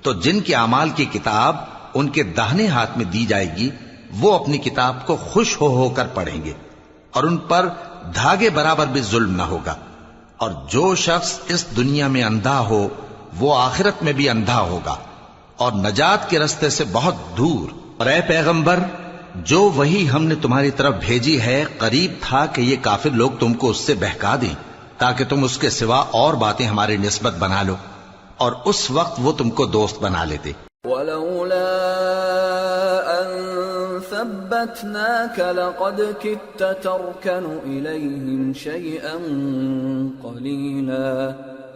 تو جن کے اعمال کی کتاب ان کے داہنے ہاتھ میں دی جائے گی وہ اپنی کتاب کو خوش ہو کر پڑھیں گے اور ان پر دھاگے برابر بھی ظلم نہ ہوگا، اور جو شخص اس دنیا میں اندھا ہو وہ آخرت میں بھی اندھا ہوگا اور نجات کے رستے سے بہت دور۔ اور اے پیغمبر، جو وہی ہم نے تمہاری طرف بھیجی ہے قریب تھا کہ یہ کافر لوگ تم کو اس سے بہکا دیں تاکہ تم اس کے سوا اور باتیں ہماری نسبت بنا لو، اور اس وقت وہ تم کو دوست بنا لیتے۔ وَلَوْلَا أَن ثَبَّتْنَاكَ لَقَدْ كِدتَّ تَرْكَنُ إِلَيْهِمْ شَيْئًا قَلِيلًا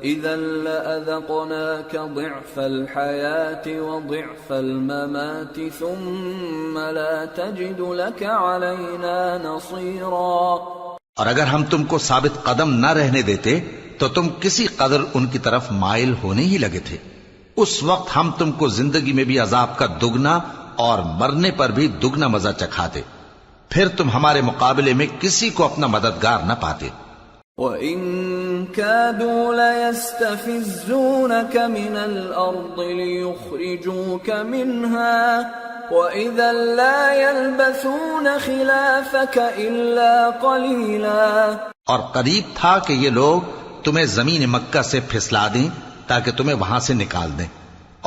إِذًا لَأَذَقْنَاكَ ضِعْفَ الْحَيَاةِ وَضِعْفَ الْمَمَاتِ ثُمَّ لَا تَجِدُ لَكَ عَلَيْنَا نَصِيرًا۔ اور اگر ہم تم کو ثابت قدم نہ رہنے دیتے تو تم کسی قدر ان کی طرف مائل ہونے ہی لگے تھے، اس وقت ہم تم کو زندگی میں بھی عذاب کا دگنا اور مرنے پر بھی دگنا مزہ چکھاتے، پھر تم ہمارے مقابلے میں کسی کو اپنا مددگار نہ پاتے۔ وَإِن كَادُوا لَيَسْتَفِزُّونَكَ مِنَ الْأَرْضِ لِيُخْرِجُوكَ مِنْهَا وَإِذًا لَا يَلْبَثُونَ خِلَافَكَ إِلَّا قَلِيلًا۔ اور قریب تھا کہ یہ لوگ تمہیں زمین مکہ سے پھسلا دیں تاکہ تمہیں وہاں سے نکال دیں،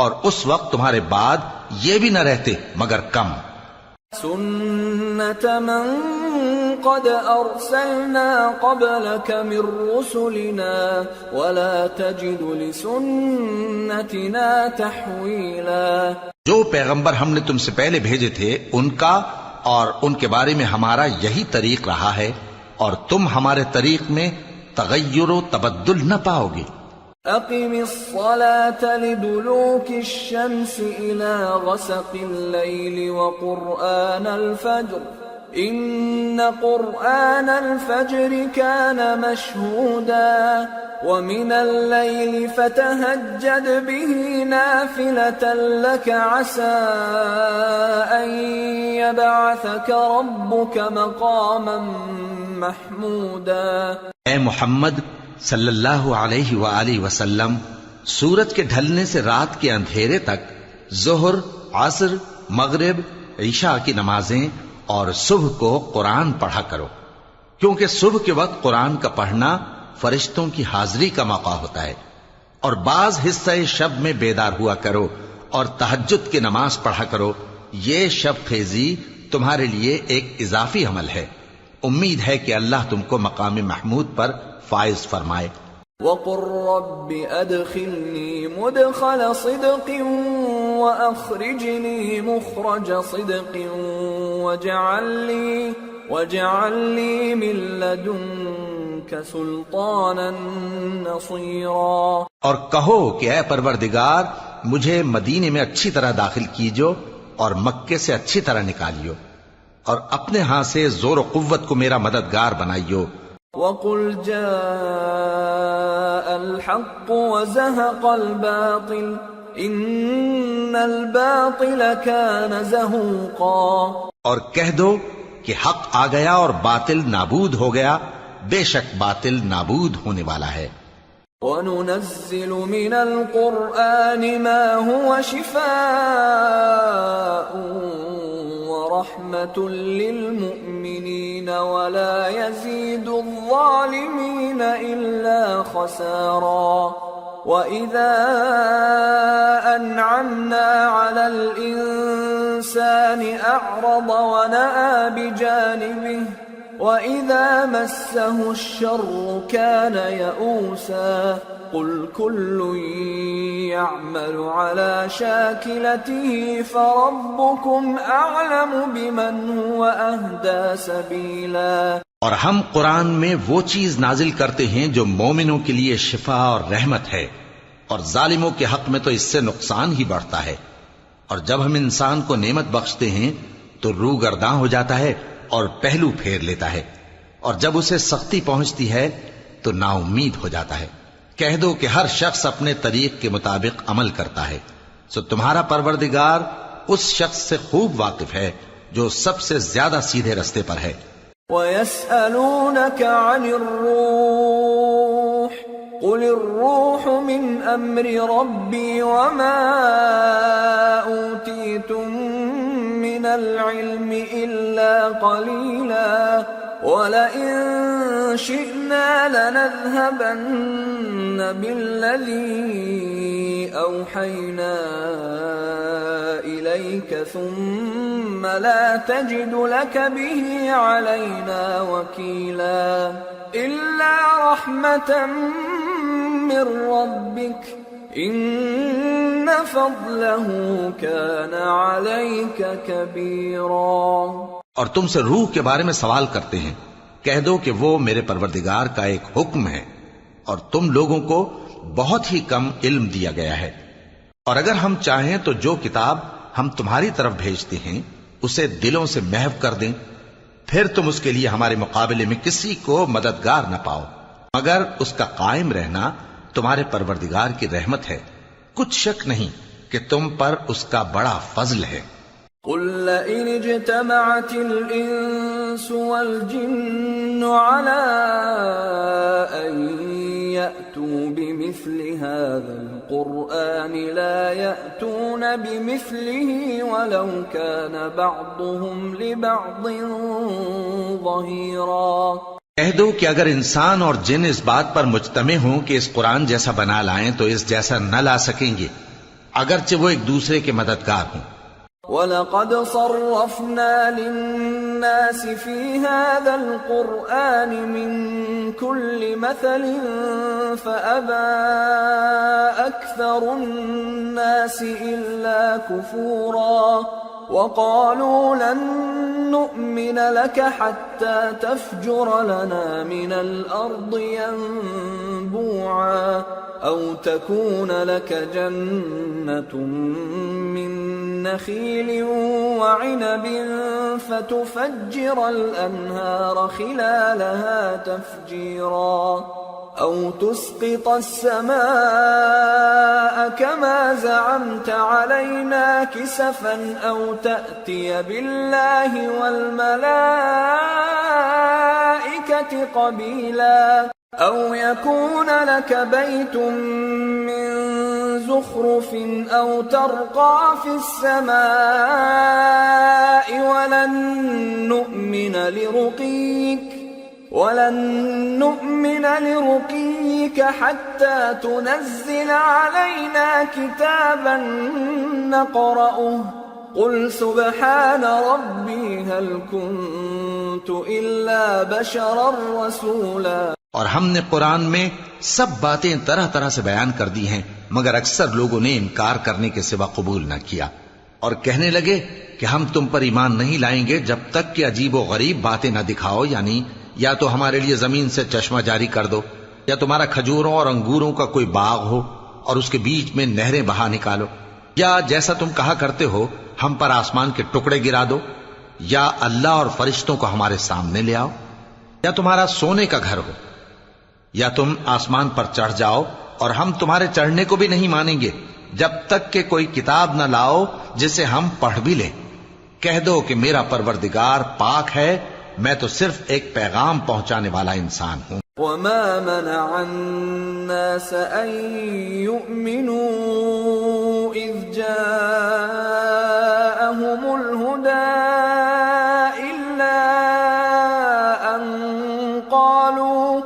اور اس وقت تمہارے بعد یہ بھی نہ رہتے مگر کم۔ سُنَّةَ مَن قَدْ أَرْسَلْنَا قَبْلَكَ مِن رُّسُلِنَا وَلَا تَجِدُ لِسُنَّتِنَا تَحْوِيلًا۔ جو پیغمبر ہم نے تم سے پہلے بھیجے تھے ان کا اور ان کے بارے میں ہمارا یہی طریق رہا ہے، اور تم ہمارے طریق میں تغیر و تبدل نہ پاؤ گے۔ أقم الصلاة لدلوك الشمس إلى غسق الليل وقرآن الفجر إن قرآن الفجر كان مشهودا ومن الليل فتهجد به نافلة لك عسى أن يبعثك ربك مقاما محمودا۔ اے محمد صلی اللہ علیہ وآلہ وسلم، سورج کے ڈھلنے سے رات کے اندھیرے تک ظہر، عصر، مغرب، عشاء کی نمازیں اور صبح کو قرآن پڑھا کرو، کیونکہ صبح کے وقت قرآن کا پڑھنا فرشتوں کی حاضری کا موقع ہوتا ہے، اور بعض حصہ شب میں بیدار ہوا کرو اور تہجد کی نماز پڑھا کرو۔ یہ شب خیزی تمہارے لیے ایک اضافی عمل ہے، امید ہے کہ اللہ تم کو مقام محمود پر فائز فرمائے۔ وَقُلْ رَبِّ أَدْخِلْنِي مُدْخَلَ صِدْقٍ وَأَخْرِجْنِي مُخْرَجَ صِدْقٍ وَاجْعَلْ لِي مِن لَّدُنكَ سُلْطَانًا نَّصِيرًا۔ اور کہو کہ اے پروردگار، مجھے مدینے میں اچھی طرح داخل کیجو اور مکے سے اچھی طرح نکالیو، اور اپنے ہاں سے زور و قوت کو میرا مددگار بنائیو. وَقُلْ جَاءَ الْحَقُّ وَزَهَقَ الْبَاطِلُ إِنَّ الْبَاطِلَ كَانَ زَهُوقًا. اور کہہ دو کہ حق آ گیا اور باطل نابود ہو گیا، بے شک باطل نابود ہونے والا ہے. وَنُنَزِّلُ مِنَ الْقُرْآنِ مَا هُوَ شِفَاءٌ وَرَحْمَةٌ لِّلْمُؤْمِنِينَ وَلَا يَزِيدُ الظَّالِمِينَ إِلَّا خَسَارًا. وَإِذَا أَنْعَمْنَا عَلَى الْإِنسَانِ أَعْرَضَ وَنَأَىٰ بِجَانِبِهِ وَإِذَا مَسَّهُ الشَّرُّ كَانَ يَئُوسًا. قُلْ كُلٌّ يَعْمَلُ عَلَى شَاكِلَتِهِ فَرَبُّكُمْ أَعْلَمُ بِمَنْ هُوَ أَهْدَىٰ سَبِيلًا. اور ہم قرآن میں وہ چیز نازل کرتے ہیں جو مومنوں کے لیے شفا اور رحمت ہے، اور ظالموں کے حق میں تو اس سے نقصان ہی بڑھتا ہے. اور جب ہم انسان کو نعمت بخشتے ہیں تو روح گرداں ہو جاتا ہے اور پہلو پھیر لیتا ہے، اور جب اسے سختی پہنچتی ہے تو نا امید ہو جاتا ہے. کہہ دو کہ ہر شخص اپنے طریق کے مطابق عمل کرتا ہے، سو تمہارا پروردگار اس شخص سے خوب واقف ہے جو سب سے زیادہ سیدھے رستے پر ہے. وَيَسْأَلُونَكَ عَنِ الرُّوحِ قُلِ الرُّوحُ مِنْ أَمْرِ رَبِّي وَمَا أُوتِيتُم مِّنَ الْعِلْمِ إِلَّا قَلِيلًا وَلَئِن شِئْنَا لَنَذْهَبَنَّ بِالَّذِي أَوْحَيْنَا إِلَيْكَ ثُمَّ لَا تَجِدُ لَكَ بِهِ عَلَيْنَا وَكِيلًا إِلَّا رَحْمَةً مِّن رَّبِّكَ إِنَّ فَضْلَهُ كَانَ عَلَيْكَ كَبِيرًا. اور تم سے روح کے بارے میں سوال کرتے ہیں، کہہ دو کہ وہ میرے پروردگار کا ایک حکم ہے، اور تم لوگوں کو بہت ہی کم علم دیا گیا ہے. اور اگر ہم چاہیں تو جو کتاب ہم تمہاری طرف بھیجتے ہیں اسے دلوں سے محو کر دیں، پھر تم اس کے لیے ہمارے مقابلے میں کسی کو مددگار نہ پاؤ، مگر اس کا قائم رہنا تمہارے پروردگار کی رحمت ہے. کچھ شک نہیں کہ تم پر اس کا بڑا فضل ہے. قُل لَّئِنِ اجْتَمَعَتِ الْإِنسُ وَالْجِنُّ عَلَىٰ أَن يَأْتُوا بِمِثْلِ هَٰذَا الْقُرْآنِ لَا يَأْتُونَ بِمِثْلِهِ وَلَوْ كَانَ بَعْضُهُمْ لِبَعْضٍ ظَهِيرًا. کہہ دو کہ اگر انسان اور جن اس بات پر مجتمع ہوں کہ اس قرآن جیسا بنا لائیں تو اس جیسا نہ لا سکیں گے، اگرچہ وہ ایک دوسرے کے مددگار ہوں. وَلَقَدْ صَرَّفْنَا لِلنَّاسِ فِي هَٰذَا الْقُرْآنِ مِن كُلِّ مَثَلٍ فَأَبَىٰ أَكْثَرُ النَّاسِ إِلَّا كُفُورًا. وَقَالُوا لَن نُّؤْمِنَ لَكَ حَتَّىٰ تَفْجُرَ لَنَا مِنَ الْأَرْضِ يَنبُوعًا أَوْ تَكُونَ لَكَ جَنَّةٌ مِّن نَّخِيلٍ وَعِنَبٍ فَتُفَجِّرَ الْأَنْهَارَ خِلَالَهَا تَفْجِيرًا أَوْ تُسْقِطَ السَّمَاءَ كَمَا زَعَمْتَ عَلَيْنَا كِسَفًا أَوْ تَأْتِيَ بِاللَّهِ وَالْمَلَائِكَةِ قَبِيلًا أَوْ يَكُونَ لَكَ بَيْتٌ مِّن زُخْرُفٍ أَوْ تَرْقَىٰ فِي السَّمَاءِ وَلَن نُّؤْمِنَ لِرُقِيِّكَ حَتَّىٰ تُنَزِّلَ عَلَيْنَا كِتَابًا نَّقْرَؤُهُ قُلْ سُبْحَانَ رَبِّي هَلْ كُنتُ إِلَّا بَشَرًا رَّسُولًا. اور ہم نے قرآن میں سب باتیں طرح طرح سے بیان کر دی ہیں، مگر اکثر لوگوں نے انکار کرنے کے سوا قبول نہ کیا، اور کہنے لگے کہ ہم تم پر ایمان نہیں لائیں گے جب تک کہ عجیب و غریب باتیں نہ دکھاؤ، یعنی یا تو ہمارے لیے زمین سے چشمہ جاری کر دو، یا تمہارا کھجوروں اور انگوروں کا کوئی باغ ہو اور اس کے بیچ میں نہریں بہا نکالو، یا جیسا تم کہا کرتے ہو ہم پر آسمان کے ٹکڑے گرا دو. یا اللہ اور فرشتوں کو ہمارے سامنے لے آؤ، یا تمہارا سونے کا گھر ہو، یا تم آسمان پر چڑھ جاؤ اور ہم تمہارے چڑھنے کو بھی نہیں مانیں گے جب تک کہ کوئی کتاب نہ لاؤ جسے ہم پڑھ بھی لیں۔ کہہ دو کہ میرا پروردگار پاک ہے، میں تو صرف ایک پیغام پہنچانے والا انسان ہوں۔ وما منع الناس أن يؤمنوا إذ جاءهم الهدى إلا أن قالوا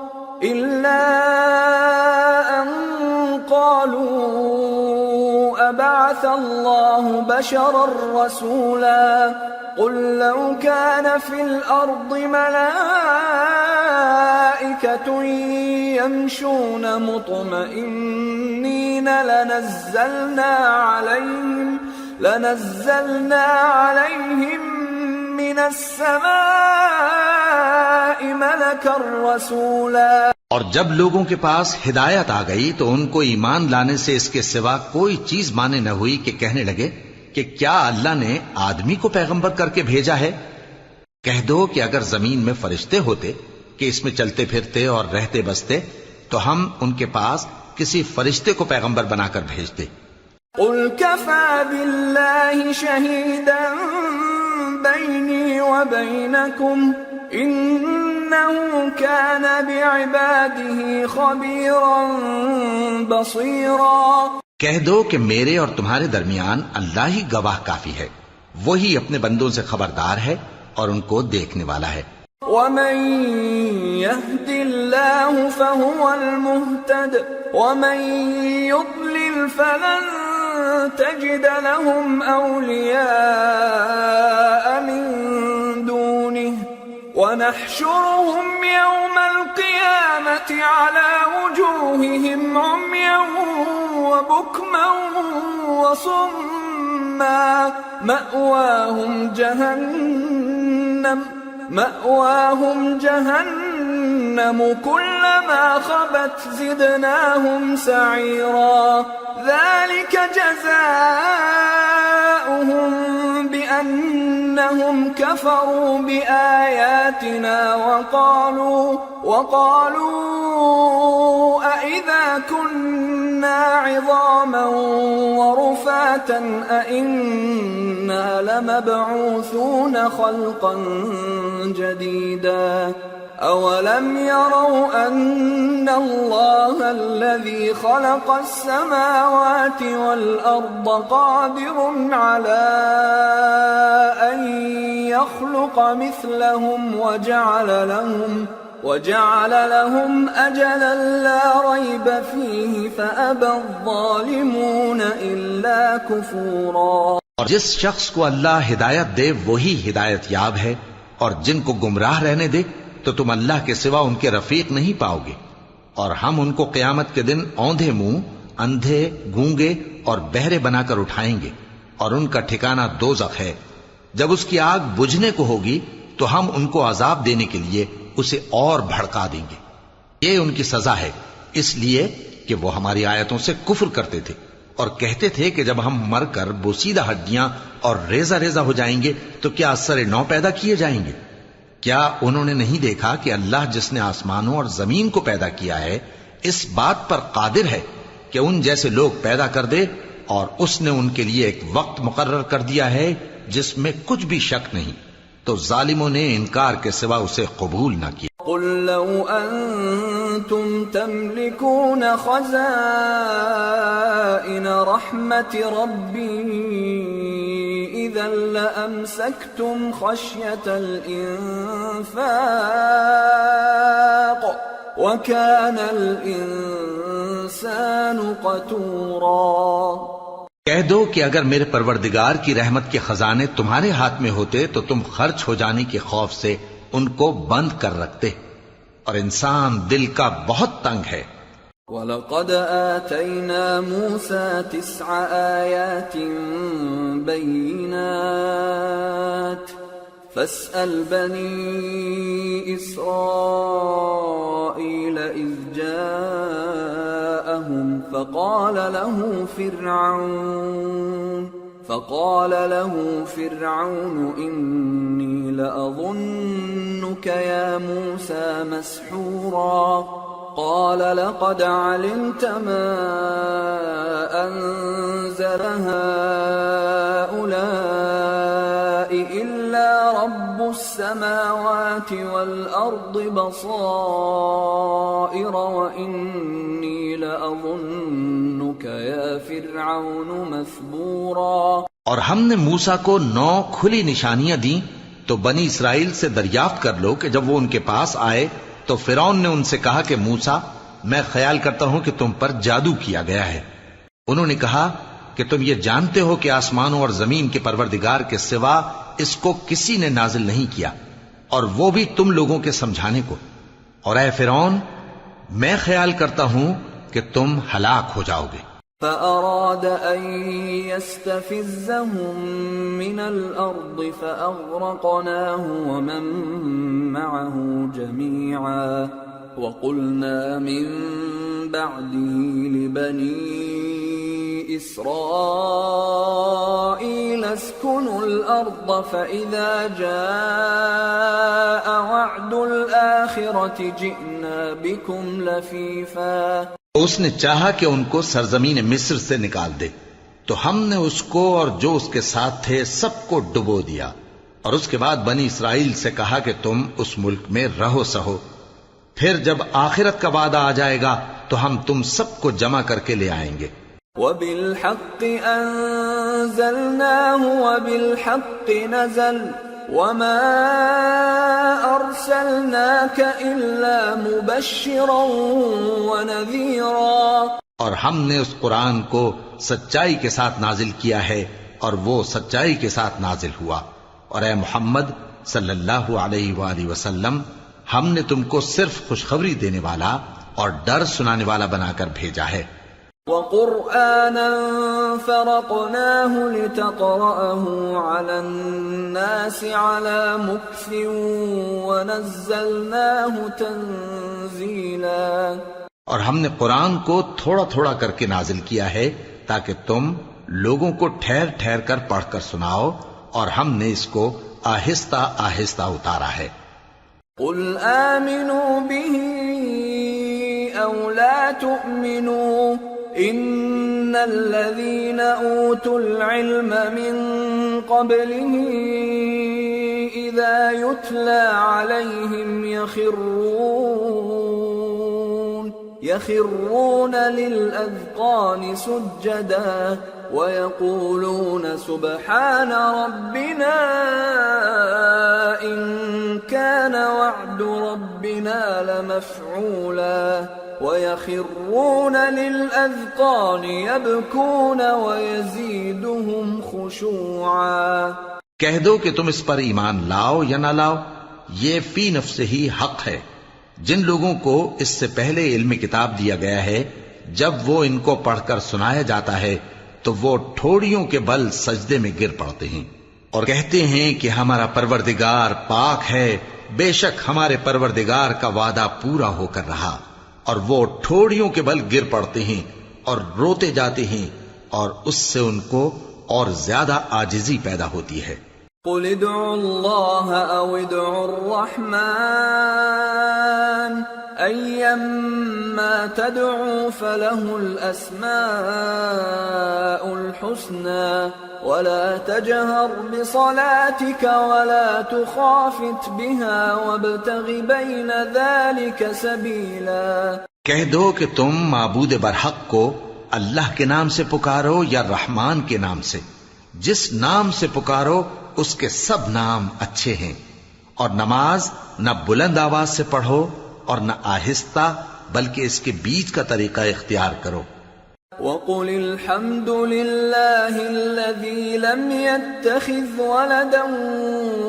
أبعث الله بشرا رسولا قل لو كان في الأرض ملائكة يمشون مطمئنين لنزلنا عليهم من السماء ملكا رسولا۔ اور جب لوگوں کے پاس ہدایت آ گئی تو ان کو ایمان لانے سے اس کے سوا کوئی چیز مانے نہ ہوئی کہ کہنے لگے کہ کیا اللہ نے آدمی کو پیغمبر کر کے بھیجا ہے؟ کہہ دو کہ اگر زمین میں فرشتے ہوتے کہ اس میں چلتے پھرتے اور رہتے بستے تو ہم ان کے پاس کسی فرشتے کو پیغمبر بنا کر بھیجتے۔ قل كفى بالله شهيدا بيني وبينكم إنه كان بعباده خبيرا بصيرا۔ کہہ دو کہ میرے اور تمہارے درمیان اللہ ہی گواہ کافی ہے، وہی اپنے بندوں سے خبردار ہے اور ان کو دیکھنے والا ہے۔ ومن يهد الله فهو المهتد ومن يضلل فلن تجد لهم أولياء من دونه ونحشرهم يوم القيامة على وجوههم عميا وبكما وصما مأواهم جهنم كلما خبت زدناهم سعيرا ذلك جزاؤهم بأنهم كفروا بآياتنا وقالوا أئذا كنا عظاما ورفاتا أئنا لمبعوثون خلقا جديدا أولم يروا أن الله الذي خلق السماوات والأرض قادر على أن يخلق مثلهم وجعل لهم أجلا لا ريب فيه فأبى الظالمون إلا كفورا۔ اور جس شخص کو اللہ ہدایت دے وہی ہدایت یاب ہے، اور جن کو گمراہ رہنے دے تو تم اللہ کے سوا ان کے رفیق نہیں پاؤ گے۔ اور ہم ان کو قیامت کے دن اوندھے منہ، اندھے، گونگے اور بہرے بنا کر اٹھائیں گے، اور ان کا ٹھکانہ دوزخ ہے۔ جب اس کی آگ بجھنے کو ہوگی تو ہم ان کو عذاب دینے کے لیے اسے اور بھڑکا دیں گے۔ یہ ان کی سزا ہے، اس لیے کہ وہ ہماری آیتوں سے کفر کرتے تھے اور کہتے تھے کہ جب ہم مر کر بوسیدہ ہڈیاں اور ریزہ ریزہ ہو جائیں گے تو کیا اثر نو پیدا کیے جائیں گے؟ کیا انہوں نے نہیں دیکھا کہ اللہ جس نے آسمانوں اور زمین کو پیدا کیا ہے اس بات پر قادر ہے کہ ان جیسے لوگ پیدا کر دے، اور اس نے ان کے لیے ایک وقت مقرر کر دیا ہے جس میں کچھ بھی شک نہیں، تو ظالموں نے انکار کے سوا اسے قبول نہ کیا۔ قل لو أنتم تملكون خزائن رحمة ربي إذا لأمسكتم خشية الإنفاق وكان الإنسان قتورا۔ کہہ دو کہ اگر میرے پروردگار کی رحمت کے خزانے تمہارے ہاتھ میں ہوتے تو تم خرچ ہو جانے کے خوف سے ان کو بند کر رکھتے، اور انسان دل کا بہت تنگ ہے۔ وَلَقَدْ آتَيْنَا مُوسَى 9 آيَاتٍ بَيِّنَاتٍ فَاسْأَلْ بَنِي إِسْرَائِيلَ إِذْ جَاءَهُمْ فَقَالَ فقال له فرعون إني لأظنك يا موسى مسحورا قال لقد علمت ما أنزل هؤلاء إلا رب السماوات والأرض بصائر وإني لأظنك يا فرعون مثبورا. اور ہم نے موسیٰ کو 9 کھلی نشانیاں دیں تو بنی اسرائیل سے دریافت کر لو کہ جب وہ ان کے پاس آئے تو فرعون نے ان سے کہا کہ موسیٰ میں خیال کرتا ہوں کہ تم پر جادو کیا گیا ہے. انہوں نے کہا کہ تم یہ جانتے ہو کہ آسمانوں اور زمین کے پروردگار کے سوا اس کو کسی نے نازل نہیں کیا اور وہ بھی تم لوگوں کے سمجھانے کو. اور اے فرعون میں خیال کرتا ہوں کہ تم ہلاک ہو جاؤ گے. فأراد أن يستفزهم من الأرض فأغرقناه ومن معه جميعا وقلنا من بعده لبني إسرائيل اسكنوا الأرض فإذا جاء وعد الآخرة جئنا بكم لفيفا. اس نے چاہا کہ ان کو سرزمین مصر سے نکال دے تو ہم نے اس کو اور جو اس کے ساتھ تھے سب کو ڈبو دیا اور اس کے بعد بنی اسرائیل سے کہا کہ تم اس ملک میں رہو سہو. پھر جب آخرت کا وعدہ آ جائے گا تو ہم تم سب کو جمع کر کے لے آئیں گے. وَبِالْحَقِّ أَنزَلْنَاهُ وَبِالْحَقِّ نَزَلَ وَمَا أَرْسَلْنَاكَ إِلَّا مُبَشِّرًا وَنَذِيرًا. اور ہم نے اس قرآن کو سچائی کے ساتھ نازل کیا ہے اور وہ سچائی کے ساتھ نازل ہوا. اور اے محمد صلی اللہ علیہ وآلہ وسلم ہم نے تم کو صرف خوشخبری دینے والا اور ڈر سنانے والا بنا کر بھیجا ہے. وَقُرْآنًا فَرَقْنَاهُ لِتَقْرَأَهُ عَلَى النَّاسِ عَلَى مُكْثٍ وَنَزَّلْنَاهُ تَنزِيلًا. اور ہم نے قرآن کو تھوڑا تھوڑا کر کے نازل کیا ہے تاکہ تم لوگوں کو ٹھہر ٹھہر کر پڑھ کر سناؤ اور ہم نے اس کو آہستہ آہستہ اتارا ہے. قُلْ آمِنُوا بِهِ أَوْ لَا تُؤْمِنُوا إِنَّ الَّذِينَ أُوتُوا الْعِلْمَ مِنْ قَبْلِهِ إِذَا يُتْلَى عَلَيْهِمْ يَخِرُّونَ لِلْأَذْقَانِ سُجَّدًا وَيَقُولُونَ سُبْحَانَ رَبِّنَا إِن كَانَ وَعْدُ رَبِّنَا لَمَفْعُولًا وَيَخِرُّونَ لِلْأَذْقَانِ يَبْكُونَ وَيَزِيدُهُمْ خُشُوعًا. کہہ دو کہ تم اس پر ایمان لاؤ یا نہ لاؤ یہ فی نفس ہی حق ہے. جن لوگوں کو اس سے پہلے علم کتاب دیا گیا ہے جب وہ ان کو پڑھ کر سنایا جاتا ہے تو وہ ٹھوڑیوں کے بل سجدے میں گر پڑتے ہیں اور کہتے ہیں کہ ہمارا پروردگار پاک ہے، بے شک ہمارے پروردگار کا وعدہ پورا ہو کر رہا. اور وہ ٹھوڑیوں کے بل گر پڑتے ہیں اور روتے جاتے ہیں اور اس سے ان کو اور زیادہ عاجزی پیدا ہوتی ہے. قُلِ ادْعُوا اللَّهَ أَوِ ادْعُوا الرَّحْمَنَ أَيَّمَّا تَدْعُوا فَلَهُ الْأَسْمَاءُ الْحُسْنَى وَلَا تَجْهَرْ بِصَلَاتِكَ وَلَا تُخَافِتْ بِهَا وَابْتَغِ بَيْنَ ذَلِكَ سَبِيلًا. کہہ دو کہ تم معبود برحق کو اللہ کے نام سے پکارو یا رحمان کے نام سے. جس نام سے پکارو اس کے سب نام اچھے ہیں. اور نماز نہ بلند آواز سے پڑھو اور نہ آہستہ بلکہ اس کے بیچ کا طریقہ اختیار کرو. وَقُلِ الْحَمْدُ لِلَّهِ الَّذِي لَمْ يَتَّخِذْ وَلَدًا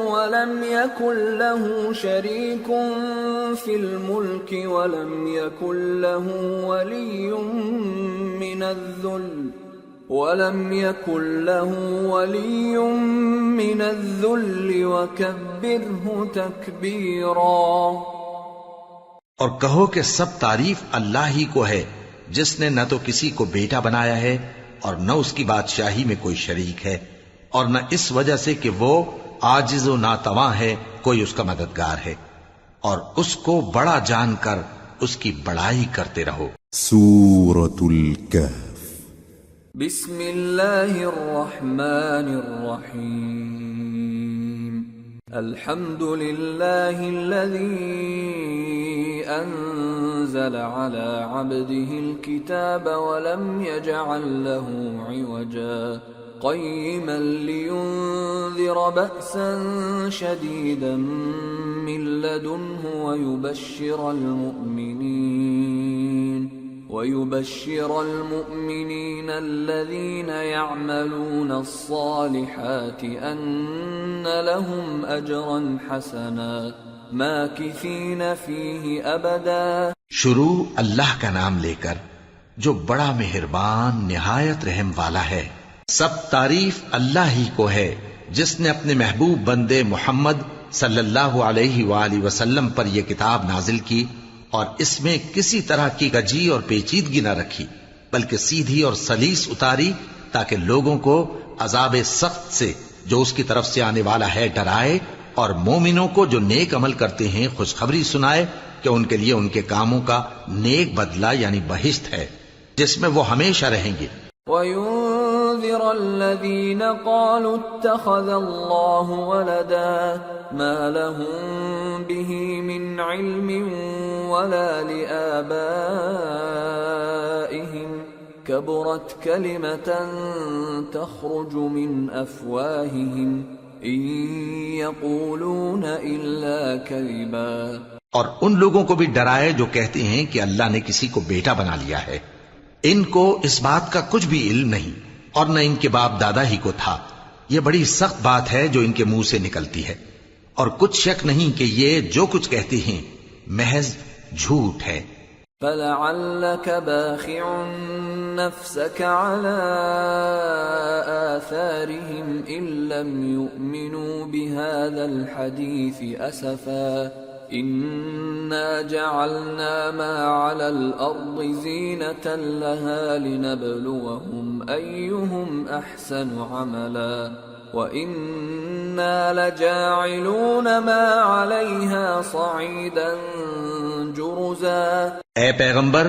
وَلَمْ يَكُنْ لَهُ شَرِيكٌ فِي الْمُلْكِ وَلَمْ يَكُنْ لَهُ وَلِيٌّ مِّنَ الذُّلِّ وَكَبِّرْهُ تَكْبِيرًا. اور کہو کہ سب تعریف اللہ ہی کو ہے جس نے نہ تو کسی کو بیٹا بنایا ہے اور نہ اس کی بادشاہی میں کوئی شریک ہے، اور نہ اس وجہ سے کہ وہ عاجز و ناتواں ہے کوئی اس کا مددگار ہے، اور اس کو بڑا جان کر اس کی بڑائی کرتے رہو۔ سورة الكهف بسم اللہ الرحمن الرحیم الحمد للہ الذی انزل على عبده الكتاب ولم يجعل له عوجا قيما لينذر بأسا شديدا من لدنه ويبشر المؤمنين الذين يعملون الصالحات أن لهم أجرا حسنا ماكثين فيه أبدا۔ شروع اللہ کا نام لے کر جو بڑا مہربان نہایت رحم والا ہے۔ سب تعریف اللہ ہی کو ہے جس نے اپنے محبوب بندے محمد صلی اللہ علیہ وآلہ وسلم پر یہ کتاب نازل کی اور اس میں کسی طرح کی کجی اور پیچیدگی نہ رکھی، بلکہ سیدھی اور سلیس اتاری تاکہ لوگوں کو عذاب سخت سے جو اس کی طرف سے آنے والا ہے ڈرائے، اور مومنوں کو جو نیک عمل کرتے ہیں خوشخبری سنائے کہ ان کے لیے ان کے کاموں کا نیک بدلہ یعنی بہشت ہے جس میں وہ ہمیشہ رہیں گے۔ وَيُنذِرَ الَّذِينَ قَالُوا اتَّخَذَ اللَّهُ وَلَدًا مَا لَهُم بِهِ مِنْ عِلْمٍ وَلَا لِآبَائِهِمْ كَبُرَتْ كَلِمَةً تَخْرُجُ مِنْ أَفْوَاهِهِمْ إِن يَقُولُونَ إِلَّا كَذِبًا۔ اور ان لوگوں کو بھی ڈرائے جو کہتے ہیں کہ اللہ نے کسی کو بیٹا بنا لیا ہے، ان کو اس بات کا کچھ بھی علم نہیں اور نہ ان کے باپ دادا ہی کو تھا۔ یہ بڑی سخت بات ہے جو ان کے منہ سے نکلتی ہے، اور کچھ شک نہیں کہ یہ جو کچھ کہتے ہیں محض جھوٹ ہے۔ فَلَعَلَّكَ بَاخِعٌ نَفْسَكَ عَلَىٰ آثَارِهِمْ إِن لَّمْ يُؤْمِنُوا بِهَٰذَا الْحَدِيثِ أَسَفًا إِنَّا جَعَلْنَا مَا عَلَى الْأَرْضِ زِينَةً لَهَا لِنَبْلُوَهُمْ أَيُّهُمْ أَحْسَنُ عَمَلًا وَإِنَّا لَجَاعِلُونَ مَا عَلَيْهَا صَعِيدًا جُرُزًا۔ اے پیغمبر،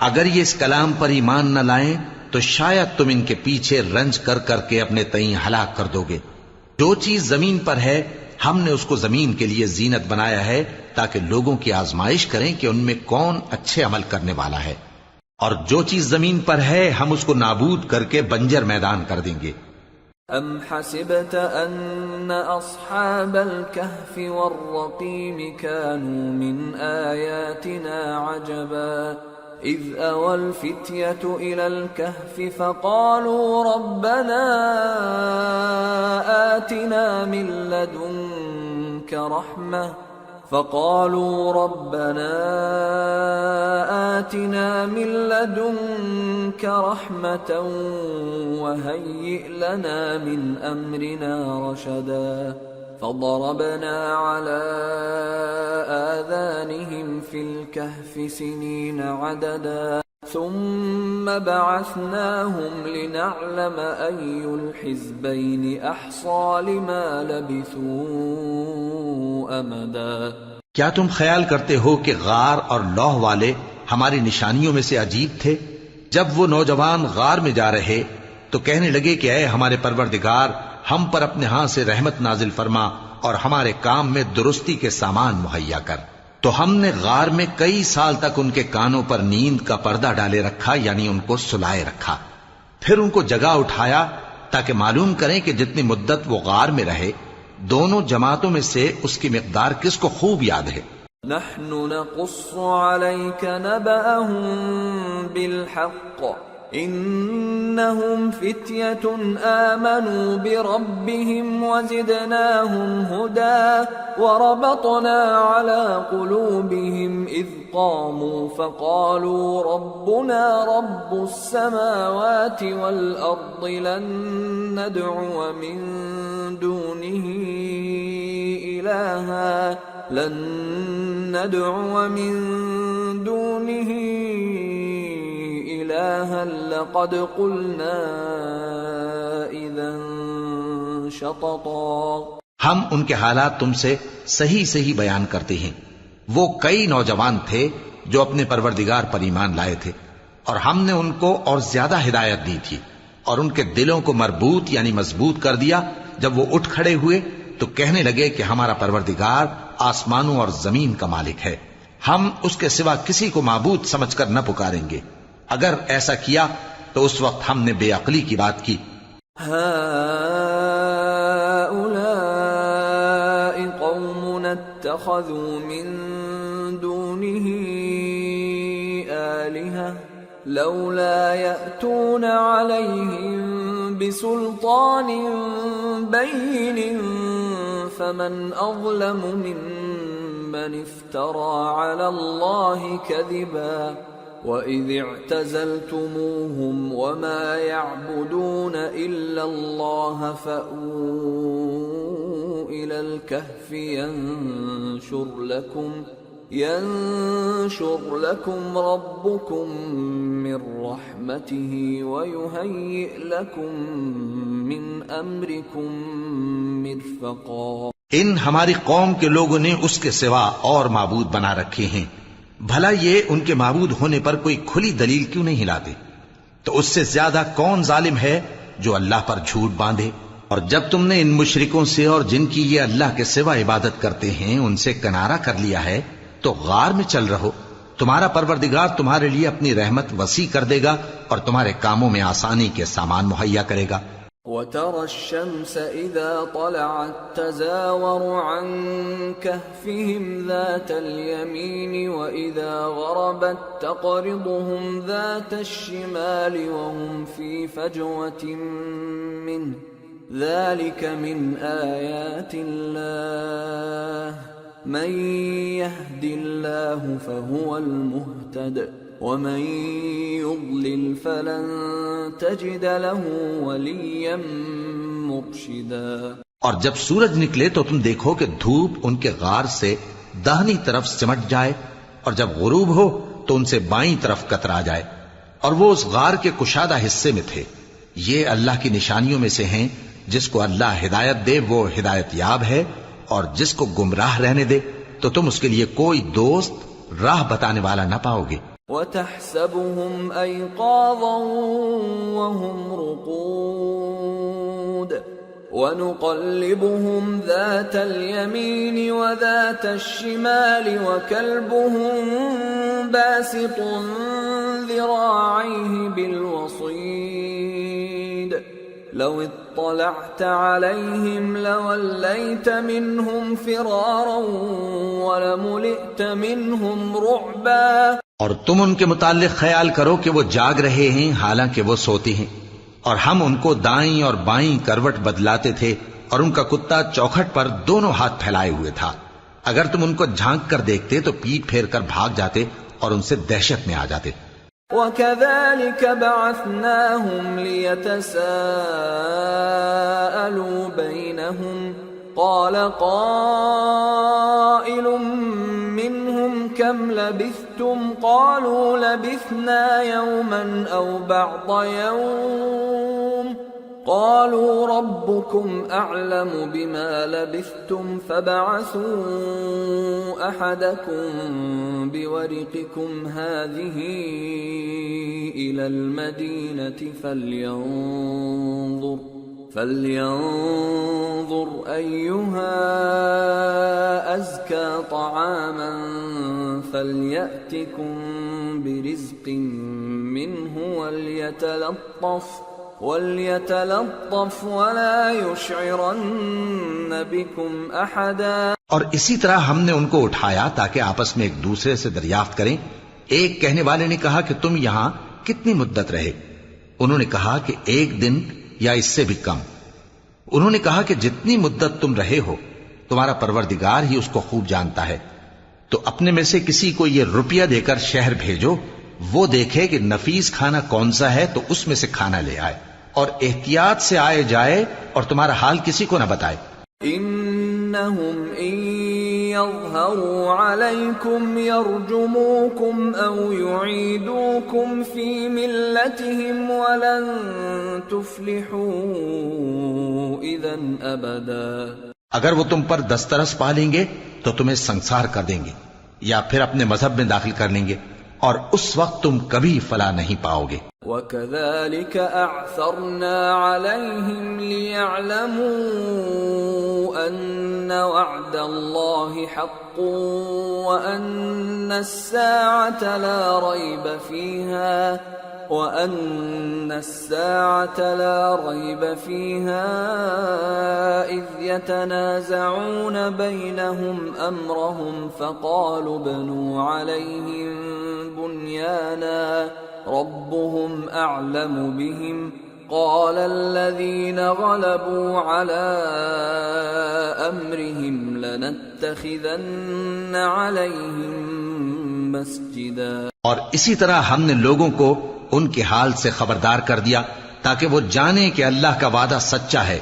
اگر یہ اس کلام پر ایمان نہ لائیں تو شاید تم ان کے پیچھے رنج کر کر کے اپنے تئیں ہلاک کر دو گے۔ جو چیز زمین پر ہے ہم نے اس کو زمین کے لیے زینت بنایا ہے تاکہ لوگوں کی آزمائش کریں کہ ان میں کون اچھے عمل کرنے والا ہے، اور جو چیز زمین پر ہے ہم اس کو نابود کر کے بنجر میدان کر دیں گے۔ ام حسبت ان اصحاب الكهف والرقيم كانوا من آياتنا عجبا اذ اوى الفتية الى الكهف فقالوا ربنا آتنا من لدنك رحمة وهيئ لنا من أمرنا رشدا فضربنا على آذانهم في الكهف سنين عددا ثم بعثناهم لنعلم أي الحزبين أحصى لما لبثوا أمدا۔ کیا تم خیال کرتے ہو کہ غار اور لوح والے ہماری نشانیوں میں سے عجیب تھے؟ جب وہ نوجوان غار میں جا رہے تو کہنے لگے کہ اے ہمارے پروردگار، ہم پر اپنے ہاں سے رحمت نازل فرما اور ہمارے کام میں درستی کے سامان مہیا کر۔ تو ہم نے غار میں کئی سال تک ان کے کانوں پر نیند کا پردہ ڈالے رکھا، یعنی ان کو سلائے رکھا، پھر ان کو جگا اٹھایا تاکہ معلوم کریں کہ جتنی مدت وہ غار میں رہے دونوں جماعتوں میں سے اس کی مقدار کس کو خوب یاد ہے۔ نحن نقص عليك نبأهم بالحق انهم فتية آمنوا بربهم وزدناهم هدى وربطنا على قلوبهم إذ قاموا فقالوا ربنا رب السماوات والأرض لن ندعو من دونه إلها لقد قلنا إذا شططا. ہم ان کے حالات تم سے صحیح صحیح بیان کرتے ہیں. وہ کئی نوجوان تھے جو اپنے پروردگار پر ایمان لائے تھے، اور ہم نے ان کو اور زیادہ ہدایت دی تھی، اور ان کے دلوں کو مربوط یعنی مضبوط کر دیا. جب وہ اٹھ کھڑے ہوئے تو کہنے لگے کہ ہمارا پروردگار آسمانوں اور زمین کا مالک ہے، ہم اس کے سوا کسی کو معبود سمجھ کر نہ پکاریں گے. اگر ایسا کیا تو اس وقت ہم نے بے عقلی کی بات کی. اتخذوا من دونه آلهة لولا يأتون عليهم بسلطان بين فمن أظلم ممن افترى على الله كذبا. وَإِذِ اعْتَزَلْتُمُوهُمْ وَمَا يَعْبُدُونَ إِلَّا اللَّهَ فَأْوُوا إِلَى الْكَهْفِ يَنشُرْ لَكُمْ رَبُّكُمْ مِنْ رَحْمَتِهِ وَيُهَيِّئْ لَكُمْ مِنْ أَمْرِكُمْ مِرْفَقًا. ان ہماری قوم کے لوگوں نے اس کے سوا اور معبود بنا رکھے ہیں، بھلا یہ ان کے معبود ہونے پر کوئی کھلی دلیل کیوں نہیں لاتے؟ تو اس سے زیادہ کون ظالم ہے جو اللہ پر جھوٹ باندھے؟ اور جب تم نے ان مشرکوں سے اور جن کی یہ اللہ کے سوا عبادت کرتے ہیں ان سے کنارہ کر لیا ہے تو غار میں چل رہو، تمہارا پروردگار تمہارے لیے اپنی رحمت وسیع کر دے گا اور تمہارے کاموں میں آسانی کے سامان مہیا کرے گا. وَتَرَى الشَّمْسَ إِذَا طَلَعَتْ تَزَاوَرُ عَنْ كَهْفِهِمْ ذَاتَ الْيَمِينِ وَإِذَا غَرَبَتْ تَقْرِضُهُمْ ذَاتَ الشِّمَالِ وَهُمْ فِي فَجْوَةٍ مِّنْهُ ذَلِكَ مِنْ آيَاتِ اللَّهِ مَنْ يَهْدِ اللَّهُ فَهُوَ الْمُهْتَدِ وَمَنْ يُضْلِلْ فَلَنْ تَجِدَ لَهُ وَلِيًّا مُرْشِدًا. اور جب سورج نکلے تو تم دیکھو کہ دھوپ ان کے غار سے داہنی طرف سمٹ جائے، اور جب غروب ہو تو ان سے بائیں طرف کترا جائے، اور وہ اس غار کے کشادہ حصے میں تھے. یہ اللہ کی نشانیوں میں سے ہیں. جس کو اللہ ہدایت دے وہ ہدایت یاب ہے، اور جس کو گمراہ رہنے دے تو تم اس کے لیے کوئی دوست راہ بتانے والا نہ پاؤ گے. وَتَحْسَبُهُمْ أَيْقَاظًا وَهُمْ رُقُودٌ وَنُقَلِّبُهُمْ ذَاتَ الْيَمِينِ وَذَاتَ الشِّمَالِ وَكَلْبُهُمْ بَاسِطٌ ذِرَاعَيْهِ بِالْوَصِيدِ لَوِ اطَّلَعْتَ عَلَيْهِمْ لَوَلَّيْتَ مِنْهُمْ فِرَارًا وَلَمُلِئْتَ مِنْهُمْ رُعْبًا. اور تم ان کے متعلق خیال کرو کہ وہ جاگ رہے ہیں حالانکہ وہ سوتے ہیں، اور ہم ان کو دائیں اور بائیں کروٹ بدلاتے تھے، اور ان کا کتا چوکھٹ پر دونوں ہاتھ پھیلائے ہوئے تھا. اگر تم ان کو جھانک کر دیکھتے تو پیٹ پھیر کر بھاگ جاتے اور ان سے دہشت میں آ جاتے. وَكَذَلِكَ بَعَثْنَاهُمْ لِيَتَسَاءَلُوا بَيْنَهُمْ قَالَ قَائِلٌ مِّنْهُمْ كَمْ لَبِثْتُمْ قَالُوا لَبِثْنَا يَوْمًا أَوْ بَعْضَ يَوْمٍ قَالُوا رَبُّكُمْ أَعْلَمُ بِمَا لَبِثْتُمْ فَابْعَثُوا أَحَدَكُمْ بِوَرِقِكُمْ هَٰذِهِ إِلَى الْمَدِينَةِ فَلْيَنظُرْ أَيُّهَا أَزْكَىٰ طَعَامًا فَلْيَأْتِكُمْ بِرِزْقٍ مِّنْهُ وَلْيَتَلَطَّفْ وَلَا يُشْعِرَنَّ بِكُمْ أَحَدًا. اور اسی طرح ہم نے ان کو اٹھایا تاکہ آپس میں ایک دوسرے سے دریافت کریں. ایک کہنے والے نے کہا کہ تم یہاں کتنی مدت رہے؟ انہوں نے کہا کہ 1 دن یا اس سے بھی کم. انہوں نے کہا کہ جتنی مدت تم رہے ہو تمہارا پروردگار ہی اس کو خوب جانتا ہے. تو اپنے میں سے کسی کو یہ روپیہ دے کر شہر بھیجو، وہ دیکھے کہ نفیس کھانا کون سا ہے تو اس میں سے کھانا لے آئے، اور احتیاط سے آئے جائے اور تمہارا حال کسی کو نہ بتائے. انہم ان يظهروا عليكم يرجموكم أو يعيدوكم في ملتهم ولن تفلحوا إذا أبدا. اگر وہ تم پر دسترس پا لیں گے تو تمہیں سنسار کر دیں گے یا پھر اپنے مذہب میں داخل کر لیں گے اور اس وقت تم کبھی فلاح نہیں پاؤ گے. وَكَذَلِكَ أَعْثَرْنَا عَلَيْهِمْ لِيَعْلَمُوا أَنَّ وَعْدَ اللَّهِ حَقٌّ وَأَنَّ السَّاعَةَ لَا رَيْبَ فِيهَا إِذْ يَتَنَازَعُونَ بَيْنَهُمْ أَمْرَهُمْ فَقَالُوا ابْنُوا عَلَيْهِمْ بُنْيَانًا رَبُّهُمْ أَعْلَمُ بِهِمْ قَالَ الَّذِينَ غَلَبُوا عَلَى أَمْرِهِمْ لَنَتَّخِذَنَّ عَلَيْهِمْ مَسْجِدًا. اور اسی طرح ہم نے لوگوں کو ان کے حال سے خبردار کر دیا تاکہ وہ جانیں کہ اللہ کا وعدہ سچا ہے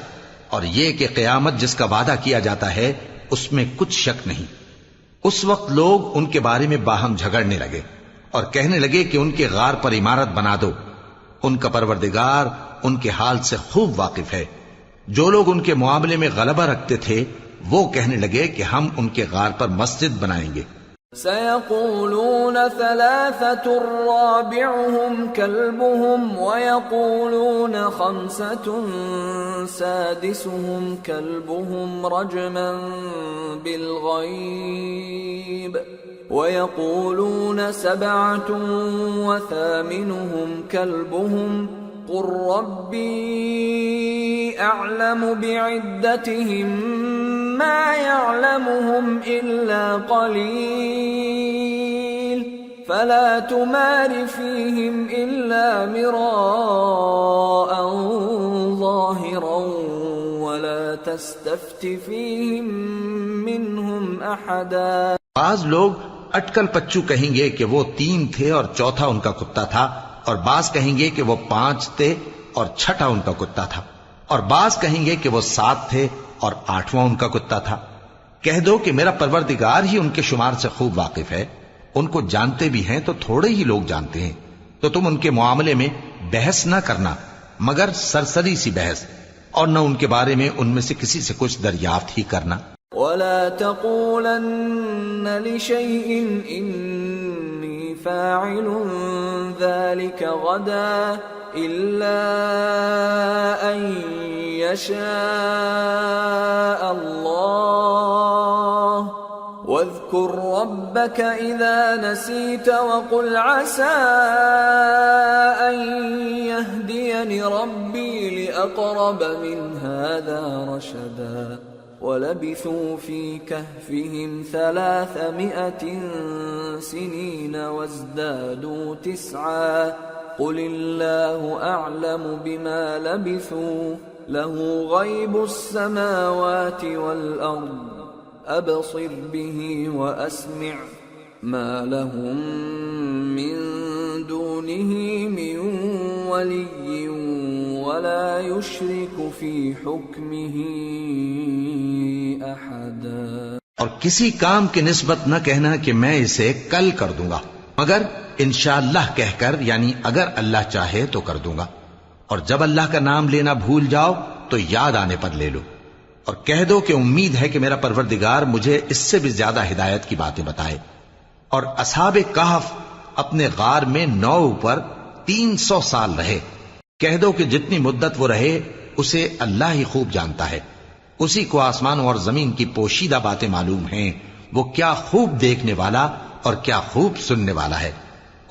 اور یہ کہ قیامت جس کا وعدہ کیا جاتا ہے اس میں کچھ شک نہیں. اس وقت لوگ ان کے بارے میں باہم جھگڑنے لگے اور کہنے لگے کہ ان کے غار پر عمارت بنا دو. ان کا پروردگار ان کے حال سے خوب واقف ہے. جو لوگ ان کے معاملے میں غلبہ رکھتے تھے وہ کہنے لگے کہ ہم ان کے غار پر مسجد بنائیں گے. سيقولون ثلاثة رابعهم كلبهم ويقولون خمسة سادسهم كلبهم رجما بالغيب ويقولون سبعة وثامنهم كلبهم قل ربي أعلم بعدتهم ما يعلمهم إلا قليل فلا تمار فيهم إلا مراء ظاهرا ولا تستفت فيهم منهم أحدا. بعض لوگ اٹکل پچو کہیں گے کہ وہ 3 تھے اور چوتھا ان کا کتا تھا، اور بعض کہیں گے کہ وہ 5 تھے اور چھٹا ان کا کتا تھا، اور بعض کہیں گے کہ وہ 7 تھے اور 8واں ان کا کتا تھا. کہہ دو کہ میرا پروردگار ہی ان کے شمار سے خوب واقف ہے. ان کو جانتے بھی ہیں تو تھوڑے ہی لوگ جانتے ہیں. تو تم ان کے معاملے میں بحث نہ کرنا مگر سرسری سی بحث، اور نہ ان کے بارے میں ان میں سے کسی سے کچھ دریافت ہی کرنا. ولا تقولن لشيء إني فاعل ذلك غدا إلا أن يشاء الله واذكر ربك إذا نسيت وقل عسى أن يهديني ربي لأقرب من هذا رشدا. ولبثوا في كهفهم 300 سنين وازدادوا 9 قل الله أعلم بما لبثوا له غيب السماوات والأرض أبصر به وأسمع ما لهم من دونه من ولي ولا يشرك في حكمه أحدا. اور کسی کام کی نسبت نہ کہنا کہ میں اسے کل کر دوں گا مگر انشاءاللہ کہہ کر، یعنی اگر اللہ چاہے تو کر دوں گا. اور جب اللہ کا نام لینا بھول جاؤ تو یاد آنے پر لے لو، اور کہہ دو کہ امید ہے کہ میرا پروردگار مجھے اس سے بھی زیادہ ہدایت کی باتیں بتائے. اور اصحاب کہف اپنے غار میں 9 پر 300 سال رہے. کہہ دو کہ جتنی مدت وہ رہے اسے اللہ ہی خوب جانتا ہے. اسی کو آسمانوں اور زمین کی پوشیدہ باتیں معلوم ہیں. وہ کیا خوب دیکھنے والا اور کیا خوب سننے والا ہے.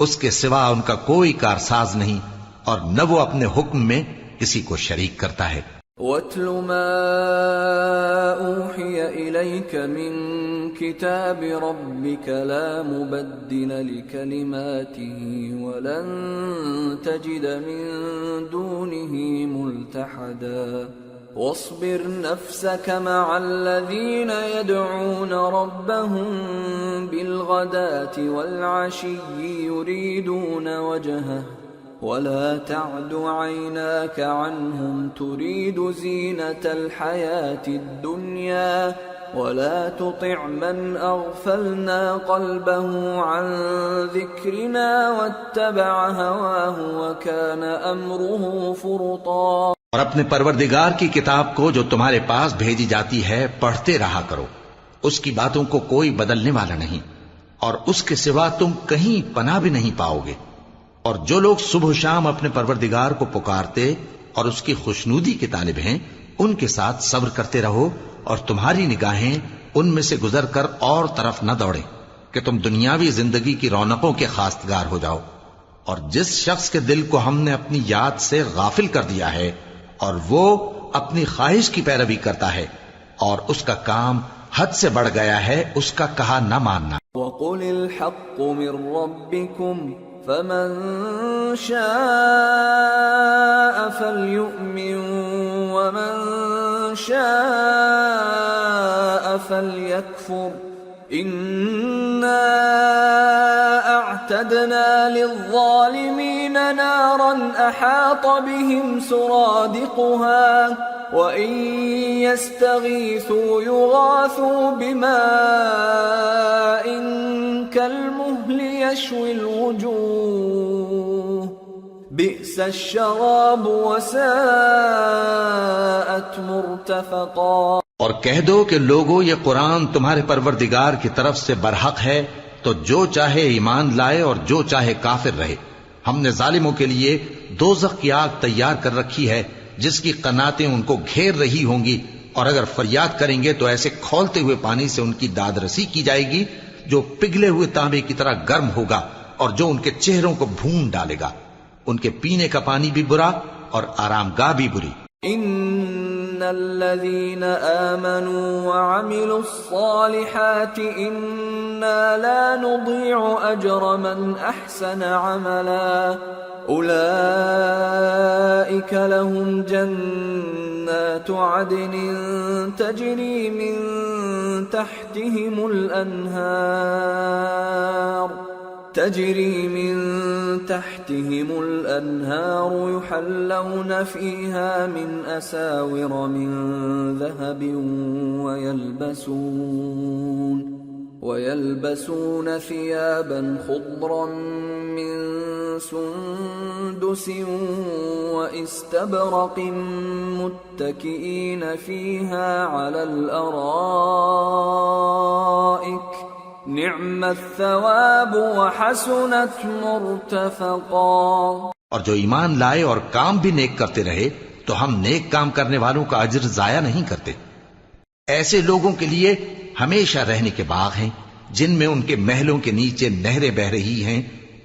اس کے سوا ان کا کوئی کارساز نہیں اور نہ وہ اپنے حکم میں کسی کو شریک کرتا ہے. وَاتْلُ مَا أُوحِيَ إِلَيْكَ مِن كِتَابِ رَبِّكَ لَا مُبَدِّلَ لِكَلِمَاتِهِ وَلَن تَجِدَ مِن دُونِهِ مُلْتَحَدًا. وَاصْبِرْ نَفْسَكَ مَعَ الَّذِينَ يَدْعُونَ رَبَّهُم بِالْغَدَاةِ وَالْعَشِيِّ يُرِيدُونَ وَجْهَهُ ولا تعد عيناك عنهم تريد زينة الحياة الدنيا ولا تطع من اغفلنا قلبه عن ذكرنا واتبع هواه وكان امره فرطا. اور اپنے پروردگار کی کتاب کو جو تمہارے پاس بھیجی جاتی ہے پڑھتے رہا کرو، اس کی باتوں کو کوئی بدلنے والا نہیں، اور اس کے سوا تم کہیں پناہ بھی نہیں پاؤ گے. اور جو لوگ صبح و شام اپنے پروردگار کو پکارتے اور اس کی خوشنودی کے طالب ہیں، ان کے ساتھ صبر کرتے رہو، اور تمہاری نگاہیں ان میں سے گزر کر اور طرف نہ دوڑیں کہ تم دنیاوی زندگی کی رونقوں کے خواستگار ہو جاؤ. اور جس شخص کے دل کو ہم نے اپنی یاد سے غافل کر دیا ہے اور وہ اپنی خواہش کی پیروی کرتا ہے اور اس کا کام حد سے بڑھ گیا ہے، اس کا کہا نہ ماننا. وَقُلِ الْحَقُّ مِنْ رَبِّكُمْ فَمَنْ شَاءَ فَلْيُؤْمِنْ وَمَنْ شَاءَ فَلْيَكْفُرْ إِنَّا أَعْتَدْنَا لِلظَّالِمِينَ نَارًا أَحَاطَ بِهِمْ سُرَادِقُهَا وَإِنْ يَسْتَغِيثُوا يُغَاثُوا بِمَاءٍ كَالْمُهْلِ يَشْوِي الْوُجُوهَ بِئْسَ الشَّرَابُ وَسَاءَتْ مُرْتَفَقًا. اور کہہ دو کہ لوگو یہ قرآن تمہارے پروردگار کی طرف سے برحق ہے، تو جو چاہے ایمان لائے اور جو چاہے کافر رہے. ہم نے ظالموں کے لیے دوزخ کی آگ تیار کر رکھی ہے جس کی قناتیں ان کو گھیر رہی ہوں گی، اور اگر فریاد کریں گے تو ایسے کھولتے ہوئے پانی سے ان کی داد رسی کی جائے گی جو پگھلے ہوئے تانبے کی طرح گرم ہوگا اور جو ان کے چہروں کو بھون ڈالے گا. ان کے پینے کا پانی بھی برا اور آرام گاہ بھی بری. ان الذين آمنوا وعملوا الصالحات انا لا نضيع اجر من احسن عملا اولئك لهم جنات عدن تجري من تحتهم الأنهار يحلون فيها من أساور من ذهب ويلبسون ثيابا خضرا من سندس واستبرق متكئين فيها على الأرائك نعم الثواب وحسنت مرتفقا. اور جو ایمان لائے اور کام بھی نیک کرتے رہے تو ہم نیک کام کرنے والوں کا اجر ضائع نہیں کرتے. ایسے لوگوں کے لیے ہمیشہ رہنے کے باغ ہیں جن میں ان کے محلوں کے نیچے نہریں بہ رہی ہیں.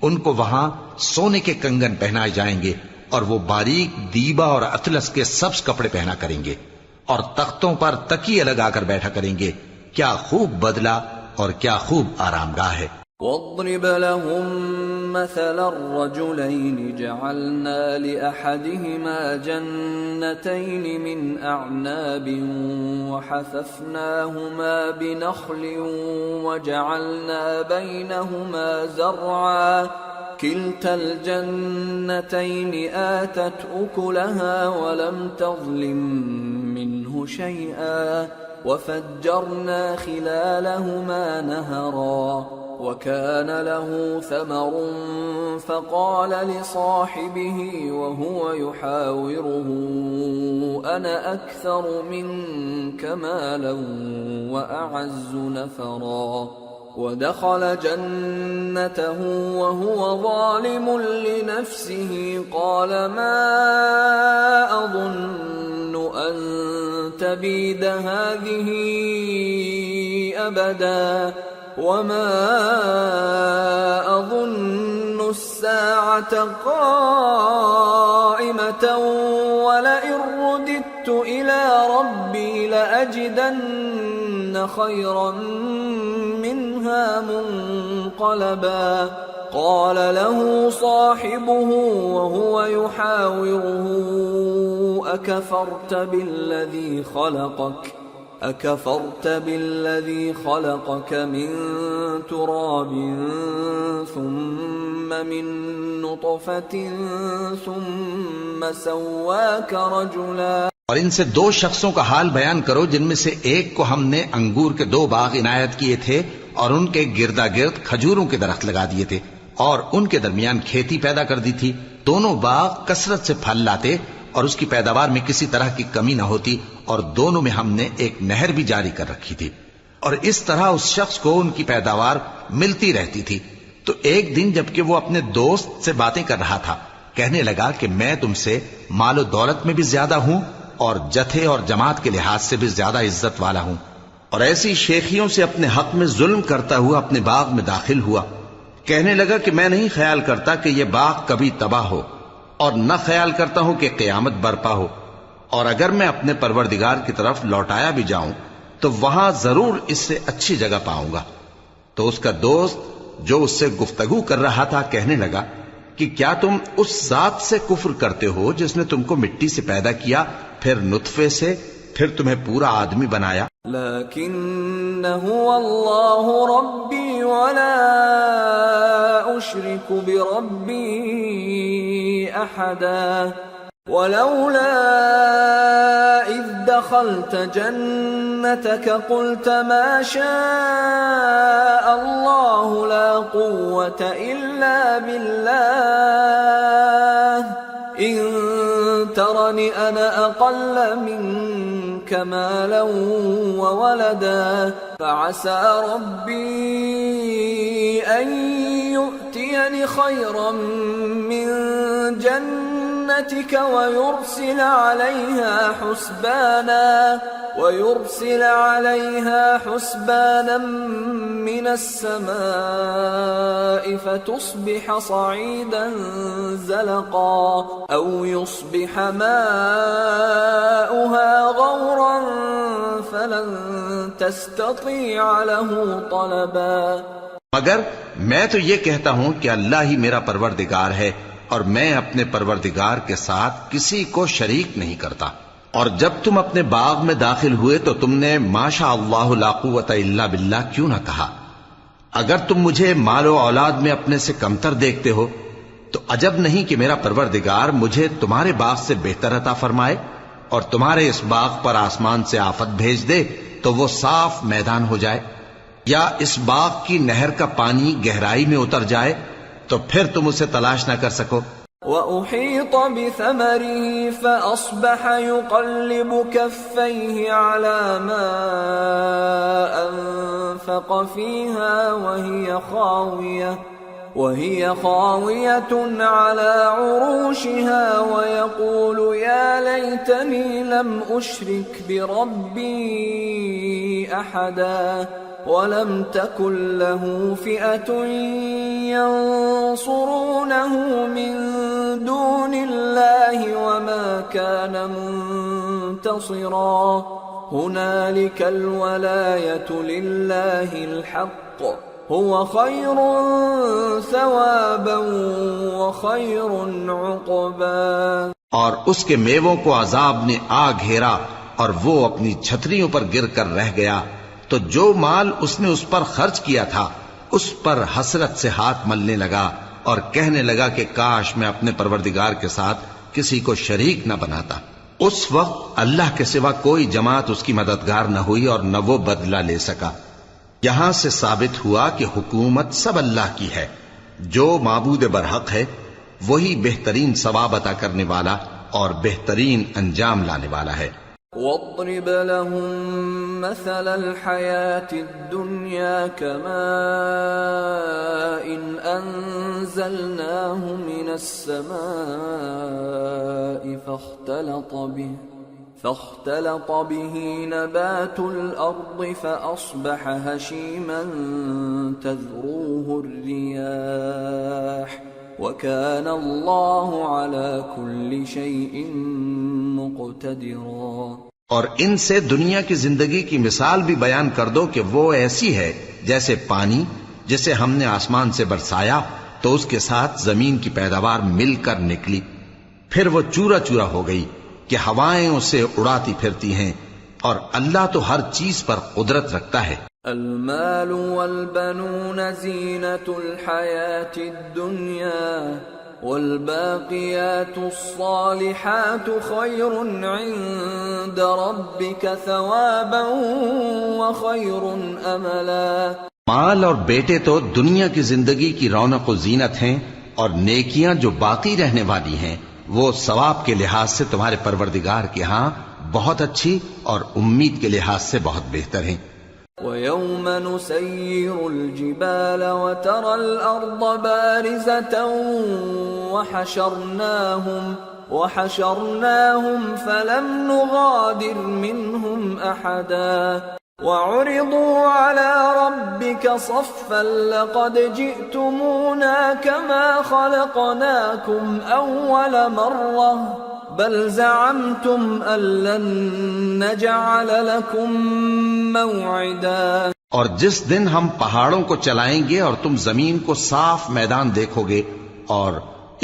ان کو وہاں سونے کے کنگن پہنائے جائیں گے اور وہ باریک دیبا اور اطلس کے سبز کپڑے پہنا کریں گے اور تختوں پر تکیے لگا کر بیٹھا کریں گے. کیا خوب بدلہ اور کیا خوب آرام گاہ ہے. واضرب لهم مثلا الرجلين جعلنا لأحدهما جنتين من أعناب وحففناهما بنخل وجعلنا بينهما زرعا كلتا الجنتين آتت أكلها ولم تظلم منه شيئا وفجرنا خلالهما نهرا وكان له ثمر فقال لصاحبه وهو يحاوره أنا أكثر منك مالا وأعز نفرا ودخل جنته وهو ظالم لنفسه قال ما أظن أن تبيد هذه أبدا وما أظن الساعة قائمة ولئن رددت إلى ربي لأجدن خيرا منها منقلبا قال له صاحبه وهو يحاوره أكفرت بالذي خلقك من تراب ثم من نطفة ثم سواك رجلا. اور ان سے 2 شخصوں کا حال بیان کرو جن میں سے ایک کو ہم نے انگور کے 2 باغ عنایت کیے تھے اور ان کے گردا گرد کھجوروں کے درخت لگا دیے تھے اور ان کے درمیان کھیتی پیدا کر دی تھی. دونوں باغ کثرت سے پھل لاتے اور اس کی پیداوار میں کسی طرح کی کمی نہ ہوتی اور دونوں میں ہم نے ایک نہر بھی جاری کر رکھی تھی اور اس طرح اس شخص کو ان کی پیداوار ملتی رہتی تھی. تو ایک دن جبکہ وہ اپنے دوست سے باتیں کر رہا تھا کہنے لگا کہ میں تم سے مال و دولت میں بھی زیادہ ہوں اور جتھے اور جماعت کے لحاظ سے بھی زیادہ عزت والا ہوں. اور ایسی شیخیوں سے اپنے حق میں ظلم کرتا ہوا اپنے باغ میں داخل ہوا. کہنے لگا کہ میں نہیں خیال کرتا کہ یہ باغ کبھی تباہ ہو اور نہ خیال کرتا ہوں کہ قیامت برپا ہو، اور اگر میں اپنے پروردگار کی طرف لوٹایا بھی جاؤں تو وہاں ضرور اس سے اچھی جگہ پاؤں گا. تو اس کا دوست جو اس سے گفتگو کر رہا تھا کہنے لگا کہ کیا تم اس ذات سے کفر کرتے ہو جس نے تم کو مٹی سے پیدا کیا، پھر نطفے سے، پھر تمہیں پورا آدمی بنایا؟ لیکن هو اللہ ربی ولا اشرک بربی احدا ولولا اذ دخلت جنتك قلت ما شاء الله لا قوة الا بالله ان ترني انا اقل منك مالا وولدا فعسى ربي ان يؤتيني خيرا من جنتك ويرسل عليها حسبانا من السماء فتصبح صعيدا زلقا او يصبح ماؤها غورا فلن تستطيع له طلبا. مگر میں تو یہ کہتا ہوں کہ اللہ ہی میرا پروردگار ہے اور میں اپنے پروردگار کے ساتھ کسی کو شریک نہیں کرتا. اور جب تم اپنے باغ میں داخل ہوئے تو تم نے ما شاء اللہ لا قوت الا باللہ کیوں نہ کہا؟ اگر تم مجھے مال و اولاد میں اپنے سے کمتر دیکھتے ہو تو عجب نہیں کہ میرا پروردگار مجھے تمہارے باغ سے بہتر عطا فرمائے اور تمہارے اس باغ پر آسمان سے آفت بھیج دے تو وہ صاف میدان ہو جائے، یا اس باغ کی نہر کا پانی گہرائی میں اتر جائے تو پھر تم اسے تلاش نہ کر سکو. وَأُحِيطَ بِثَمَرِهِ فَأَصْبَحَ يُقَلِّبُ كَفَّيْهِ عَلَى مَا أَنفَقَ فِيهَا وَهِيَ خَاوِيَةٌ عَلَى عُرُوشِهَا وَيَقُولُ يَا لَيْتَنِي لَمْ أُشْرِكْ بِرَبِّي أَحَدًا وَلَمْ تَكُنْ لَهُ فِئَةٌ يَنصُرُونَهُ مِنْ دُونِ اللَّهِ وَمَا كَانَ مُنْتَصِرًا. هُنَالِكَ الْوَلَايَةُ لِلَّهِ الْحَقِّ هُوَ خَيْرٌ ثَوَابًا وَخَيْرٌ عُقْبًا. اور اس کے میووں کو عذاب نے آ گھیرا اور وہ اپنی چھتریوں پر گر کر رہ گیا، تو جو مال اس نے اس پر خرچ کیا تھا اس پر حسرت سے ہاتھ ملنے لگا اور کہنے لگا کہ کاش میں اپنے پروردگار کے ساتھ کسی کو شریک نہ بناتا. اس وقت اللہ کے سوا کوئی جماعت اس کی مددگار نہ ہوئی اور نہ وہ بدلہ لے سکا. یہاں سے ثابت ہوا کہ حکومت سب اللہ کی ہے. جو معبود برحق ہے وہی بہترین ثواب عطا کرنے والا اور بہترین انجام لانے والا ہے. وَاضْرِبْ لَهُم مَّثَلَ الْحَيَاةِ الدُّنْيَا كَمَاءٍ أَنزَلْنَاهُ مِنَ السَّمَاءِ فاختلط به نبات الأرض فأصبح هشيما تذروه الرياح وكان الله على كل شيء مقتدرا. اور ان سے دنیا کی زندگی کی مثال بھی بیان کر دو کہ وہ ایسی ہے جیسے پانی جسے ہم نے آسمان سے برسایا تو اس کے ساتھ زمین کی پیداوار مل کر نکلی، پھر وہ چورا چورا ہو گئی کہ ہوائیں اسے اڑاتی پھرتی ہیں، اور اللہ تو ہر چیز پر قدرت رکھتا ہے. المال والبنون زینة الحیاة الدنیا والباقيات الصالحات خير عند ربك ثوابا وخير املا۔ مال اور بیٹے تو دنیا کی زندگی کی رونق و زینت ہیں، اور نیکیاں جو باقی رہنے والی ہیں وہ ثواب کے لحاظ سے تمہارے پروردگار کے ہاں بہت اچھی اور امید کے لحاظ سے بہت بہتر ہیں۔ وَيَوْمَ نُسَيِّرُ الْجِبَالَ وَتَرَى الْأَرْضَ بَارِزَةً وَحَشَرْنَاهُمْ فَلَمْ نُغَادِرْ مِنْهُمْ أَحَدًا وَعُرِضُوا عَلَى رَبِّكَ صَفًّا لَقَدْ جِئْتُمُونَا كَمَا خَلَقْنَاكُمْ أَوَّلَ مَرَّةٍ بل زعمتم أن لن نجعل لكم موعدا۔ اور جس دن ہم پہاڑوں کو چلائیں گے اور تم زمین کو صاف میدان دیکھو گے اور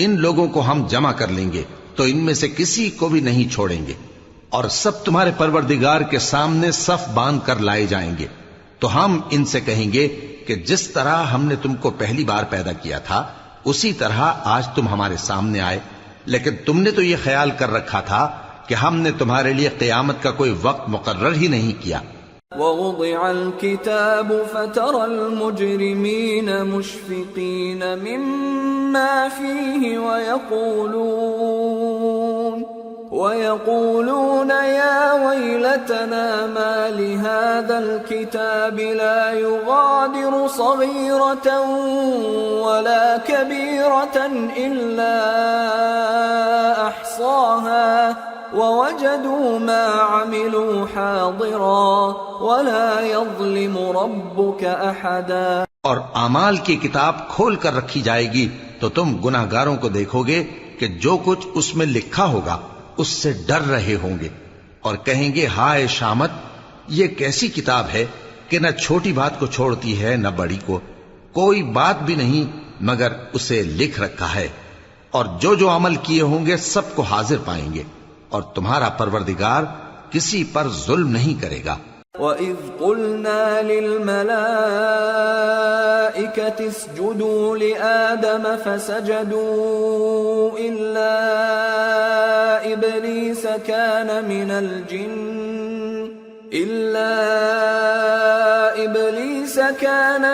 ان لوگوں کو ہم جمع کر لیں گے تو ان میں سے کسی کو بھی نہیں چھوڑیں گے، اور سب تمہارے پروردگار کے سامنے صف باندھ کر لائے جائیں گے، تو ہم ان سے کہیں گے کہ جس طرح ہم نے تم کو پہلی بار پیدا کیا تھا اسی طرح آج تم ہمارے سامنے آئے، لیکن تم نے تو یہ خیال کر رکھا تھا کہ ہم نے تمہارے لیے قیامت کا کوئی وقت مقرر ہی نہیں کیا۔ وَوُضِعَ الْكِتَابُ فَتَرَى الْمُجْرِمِينَ مُشْفِقِينَ مِمَّا فِيهِ وَيَقُولُونَ يَا وَيْلَتَنَا مَا لِهَذَا الْكِتَابِ لَا يُغَادِرُ صَغِيرَةً وَلَا كَبِيرَةً إِلَّا أَحْصَاهَا وَوَجَدُوا مَا عَمِلُوا حَاضِرًا وَلَا يَظْلِمُ رَبُّكَ أَحَدًا۔ اور اعمال کی کتاب کھول کر رکھی جائے گی تو تم گناہگاروں کو دیکھو گے کہ جو کچھ اس میں لکھا ہوگا اس سے ڈر رہے ہوں گے، اور کہیں گے ہائے شامت، یہ کیسی کتاب ہے کہ نہ چھوٹی بات کو چھوڑتی ہے نہ بڑی کو، کوئی بات بھی نہیں مگر اسے لکھ رکھا ہے، اور جو جو عمل کیے ہوں گے سب کو حاضر پائیں گے، اور تمہارا پروردگار کسی پر ظلم نہیں کرے گا۔ وَإِذْ قُلْنَا لِلْمَلَائِكَةِ اسْجُدُوا لِآدَمَ فَسَجَدُوا إِلَّا إِبْلِيسَ كَانَ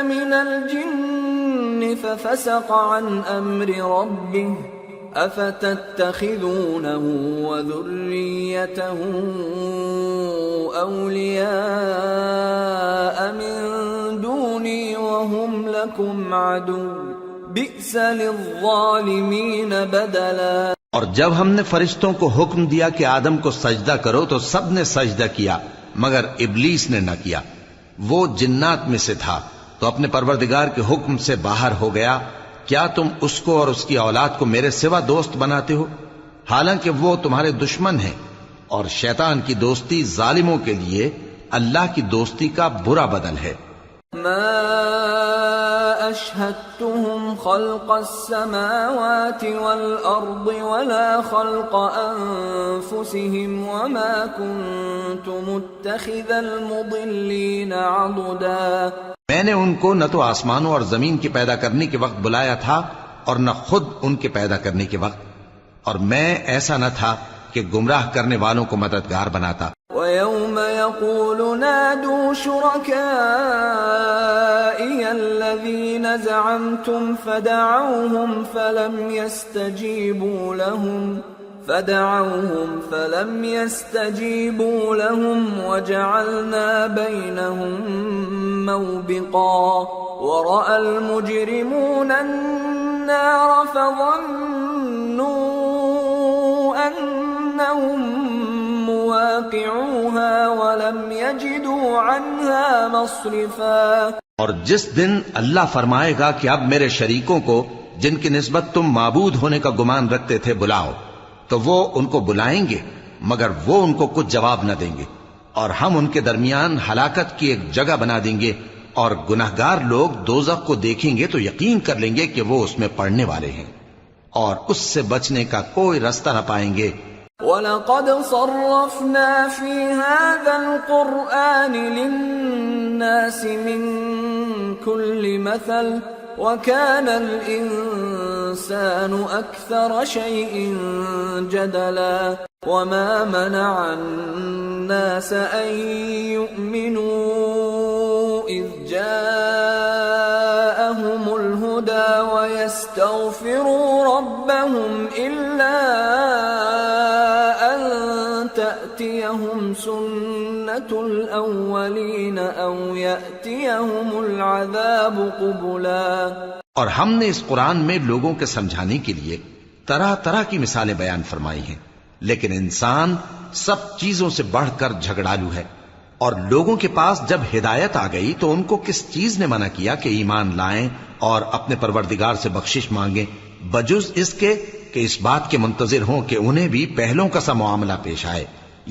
مِنَ الْجِنِّ فَفَسَقَ عَنْ أَمْرِ رَبِّهِ أَفَتَتَّخِذُونَهُ وَذُرِّيَّتَهُ أَوْلِيَاءَ مِن دُونِي وَهُمْ لَكُمْ عَدُوٌّ بِئْسَ لِلظَّالِمِينَ بَدَلًا۔ اور جب ہم نے فرشتوں کو حکم دیا کہ آدم کو سجدہ کرو تو سب نے سجدہ کیا مگر ابلیس نے نہ کیا، وہ جنات میں سے تھا تو اپنے پروردگار کے حکم سے باہر ہو گیا۔ کیا تم اس کو اور اس کی اولاد کو میرے سوا دوست بناتے ہو، حالانکہ وہ تمہارے دشمن ہیں، اور شیطان کی دوستی ظالموں کے لیے اللہ کی دوستی کا برا بدل ہے۔ ما اشهدتهم خلق السماوات والارض ولا خلق انفسهم وما كنت متخذ المضلين عضدا۔ میں نے ان کو نہ تو آسمانوں اور زمین کی پیدا کرنے کے وقت بلایا تھا اور نہ خود ان کے پیدا کرنے کے وقت، اور میں ایسا نہ تھا کہ گمراہ کرنے والوں کو مددگار بناتا۔ وَيَوْمَ يَقُولُ نَادُوا شُرَكَائِيَ الَّذِينَ زَعَمْتُمْ فَدَعَوْهُمْ فَلَمْ يَسْتَجِيبُوا لَهُمْ وَجَعَلْنَا بَيْنَهُمْ مَوْبِقًا وَرَأَى الْمُجْرِمُونَ النَّارَ فَظَنُّوا أَنَّهُمْ مواقعوها ولم يجدوا عنها مصرفا۔ اور جس دن اللہ فرمائے گا کہ اب میرے شریکوں کو جن کی نسبت تم معبود ہونے کا گمان رکھتے تھے بلاؤ، تو وہ ان کو بلائیں گے مگر وہ ان کو کچھ جواب نہ دیں گے، اور ہم ان کے درمیان ہلاکت کی ایک جگہ بنا دیں گے، اور گناہگار لوگ دوزخ کو دیکھیں گے تو یقین کر لیں گے کہ وہ اس میں پڑنے والے ہیں، اور اس سے بچنے کا کوئی رستہ نہ پائیں گے۔ وَلَقَدْ صَرَّفْنَا فِي هَذَا الْقُرْآنِ لِلنَّاسِ مِنْ كُلِّ مَثَلٍ وَكَانَ الْإِنسَانُ الإنسان أكثر شيء جدلا وما منع الناس أن يؤمنوا إذ جاءهم الهدى ويستغفروا ربهم إلا أن تأتيهم سنة الأولين أو يأتيهم العذاب قبلا۔ اور ہم نے اس قرآن میں لوگوں کے سمجھانے کے لیے طرح طرح کی مثالیں بیان فرمائی ہیں، لیکن انسان سب چیزوں سے بڑھ کر جھگڑالو ہے، اور لوگوں کے پاس جب ہدایت آ گئی تو ان کو کس چیز نے منع کیا کہ ایمان لائیں اور اپنے پروردگار سے بخشش مانگیں، بجز اس کے کہ اس بات کے منتظر ہوں کہ انہیں بھی پہلوں کا سا معاملہ پیش آئے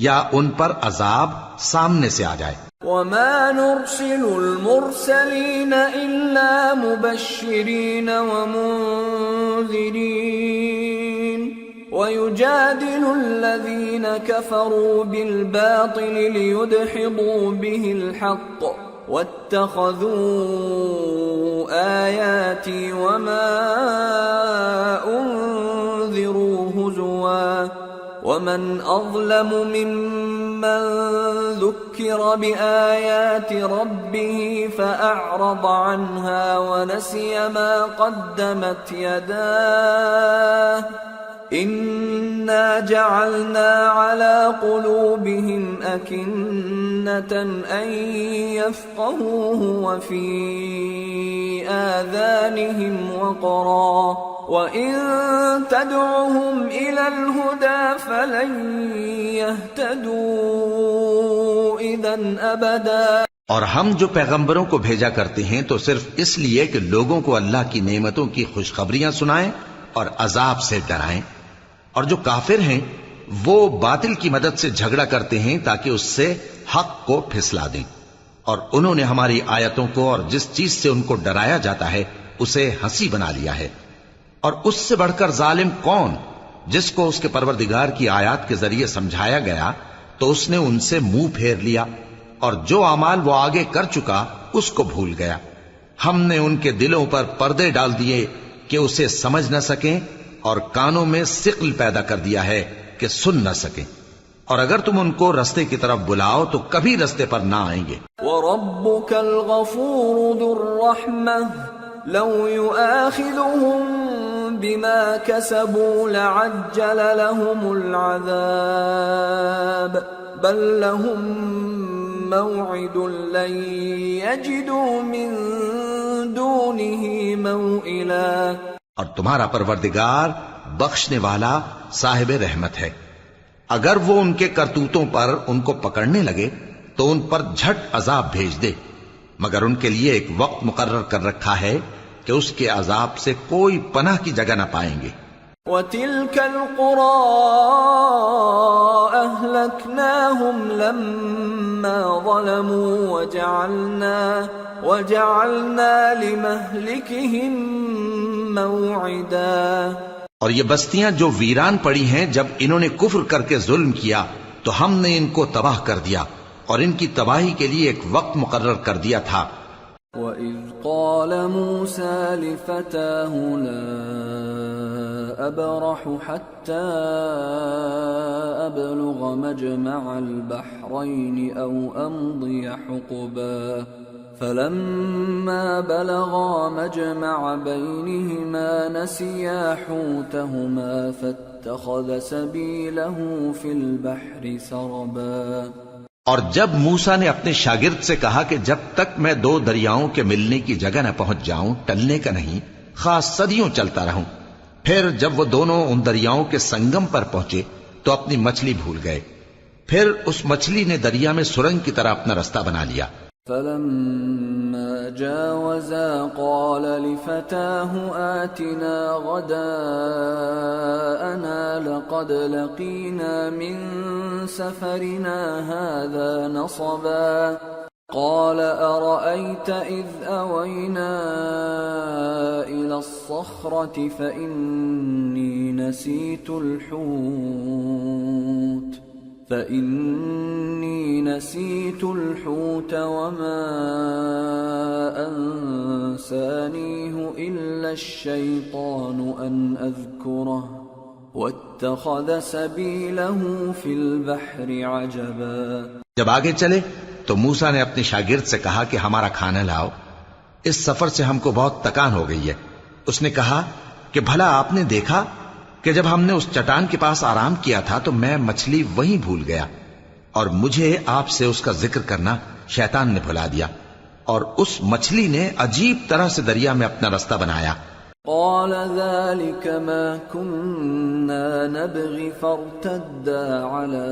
یا ان پر عذاب سامنے سے آ جائے۔ وما نرسل المرسلين إلا مبشرين ومنذرين ويجادل الذين كفروا بالباطل ليدحضوا به الحق واتخذوا آياتي وما أنذروا هزوا ومن أظلم ممن ذكر بآيات ربه فأعرض عنها ونسي ما قدمت يداه إنا جعلنا على قلوبهم أكنة أن يفقهوه وفي آذانهم وقرا وَإِن تَدْعُهُمْ إِلَى الْهُدَى فَلَن يَهْتَدُوا إِذًا أَبَدًا۔ اور ہم جو پیغمبروں کو بھیجا کرتے ہیں تو صرف اس لیے کہ لوگوں کو اللہ کی نعمتوں کی خوشخبریاں سنائیں اور عذاب سے ڈرائیں، اور جو کافر ہیں وہ باطل کی مدد سے جھگڑا کرتے ہیں تاکہ اس سے حق کو پھسلا دیں، اور انہوں نے ہماری آیتوں کو اور جس چیز سے ان کو ڈرایا جاتا ہے اسے ہنسی بنا لیا ہے۔ اور اس سے بڑھ کر ظالم کون جس کو اس کے پروردگار کی آیات کے ذریعے سمجھایا گیا تو اس نے ان سے منہ پھیر لیا، اور جو اعمال وہ آگے کر چکا اس کو بھول گیا۔ ہم نے ان کے دلوں پر پردے ڈال دیے کہ اسے سمجھ نہ سکیں، اور کانوں میں ثقل پیدا کر دیا ہے کہ سن نہ سکیں، اور اگر تم ان کو رستے کی طرف بلاؤ تو کبھی رستے پر نہ آئیں گے۔ وَرَبُّكَ الْغَفُورُ ذُو الرَّحْمَةِ لَوْ يُؤَاخِذُهُم بِمَا كَسَبُوا لَعَجَّلَ لَهُمُ الْعَذَابَ بَل لَّهُم مَّوْعِدٌ لَّن يَجِدُوا مِن دُونِهِ مَوْئِلًا۔ اور تمہارا پروردگار بخشنے والا صاحب رحمت ہے، اگر وہ ان کے کرتوتوں پر ان کو پکڑنے لگے تو ان پر جھٹ عذاب بھیج دے، مگر ان کے لیے ایک وقت مقرر کر رکھا ہے کہ اس کے عذاب سے کوئی پناہ کی جگہ نہ پائیں گے۔ وَتِلْكَ الْقُرَىٰ أَهْلَكْنَاهُمْ لَمَّا ظَلَمُوا وَجَعَلْنَا لِمَهْلِكِهِمْ مَوْعِدًا۔ اور یہ بستیاں جو ویران پڑی ہیں جب انہوں نے کفر کر کے ظلم کیا تو ہم نے ان کو تباہ کر دیا، اور ان کی تباہی کے لیے ایک وقت مقرر کر دیا تھا۔ وَإِذْ قَالَ مُوسَى لِفَتَاهُ لَا أَبْرَحُ حَتَّى أَبْلُغَ مَجْمَعَ الْبَحْرَيْنِ أَوْ أَمْضِيَ حُقُبًا فَلَمَّا بَلَغَا مَجْمَعَ بَيْنِهِمَا نَسِيَا حُوتَهُمَا فَاتَّخَذَ سَبِيلَهُ فِي الْبَحْرِ سَرَبًا۔ اور جب موسیٰ نے اپنے شاگرد سے کہا کہ جب تک میں دو دریاؤں کے ملنے کی جگہ نہ پہنچ جاؤں ٹلنے کا نہیں، خاص صدیوں چلتا رہوں، پھر جب وہ دونوں ان دریاؤں کے سنگم پر پہنچے تو اپنی مچھلی بھول گئے، پھر اس مچھلی نے دریا میں سرنگ کی طرح اپنا رستہ بنا لیا۔ فَلَمَّا جَاوَزَا قَالَ لِفَتَاهُ آتِنَا غَدَاءَنَا لَقَدْ لَقِينَا مِن سَفَرِنَا هَذَا نَصَبًا قَالَ أَرَأَيْتَ إِذْ أَوَيْنَا إِلَى الصَّخْرَةِ فَإِنِّي نَسِيتُ الْحُوتَ فإني نسيت الحوت وما أنسانيه إلا الشيطان أن أذكره واتخذ سبيله في البحر عجبا. جب آگے چلے تو موسیٰ نے اپنے شاگرد سے کہا کہ ہمارا کھانا لاؤ، اس سفر سے ہم کو بہت تکان ہو گئی ہے. اس نے کہا کہ بھلا آپ نے دیکھا کہ جب ہم نے اس چٹان کے پاس آرام کیا تھا تو میں مچھلی وہیں بھول گیا، اور مجھے آپ سے اس کا ذکر کرنا شیطان نے بھلا دیا، اور اس مچھلی نے عجیب طرح سے دریا میں اپنا رستہ بنایا. قال ذلك ما كنا نبغي فارتدا على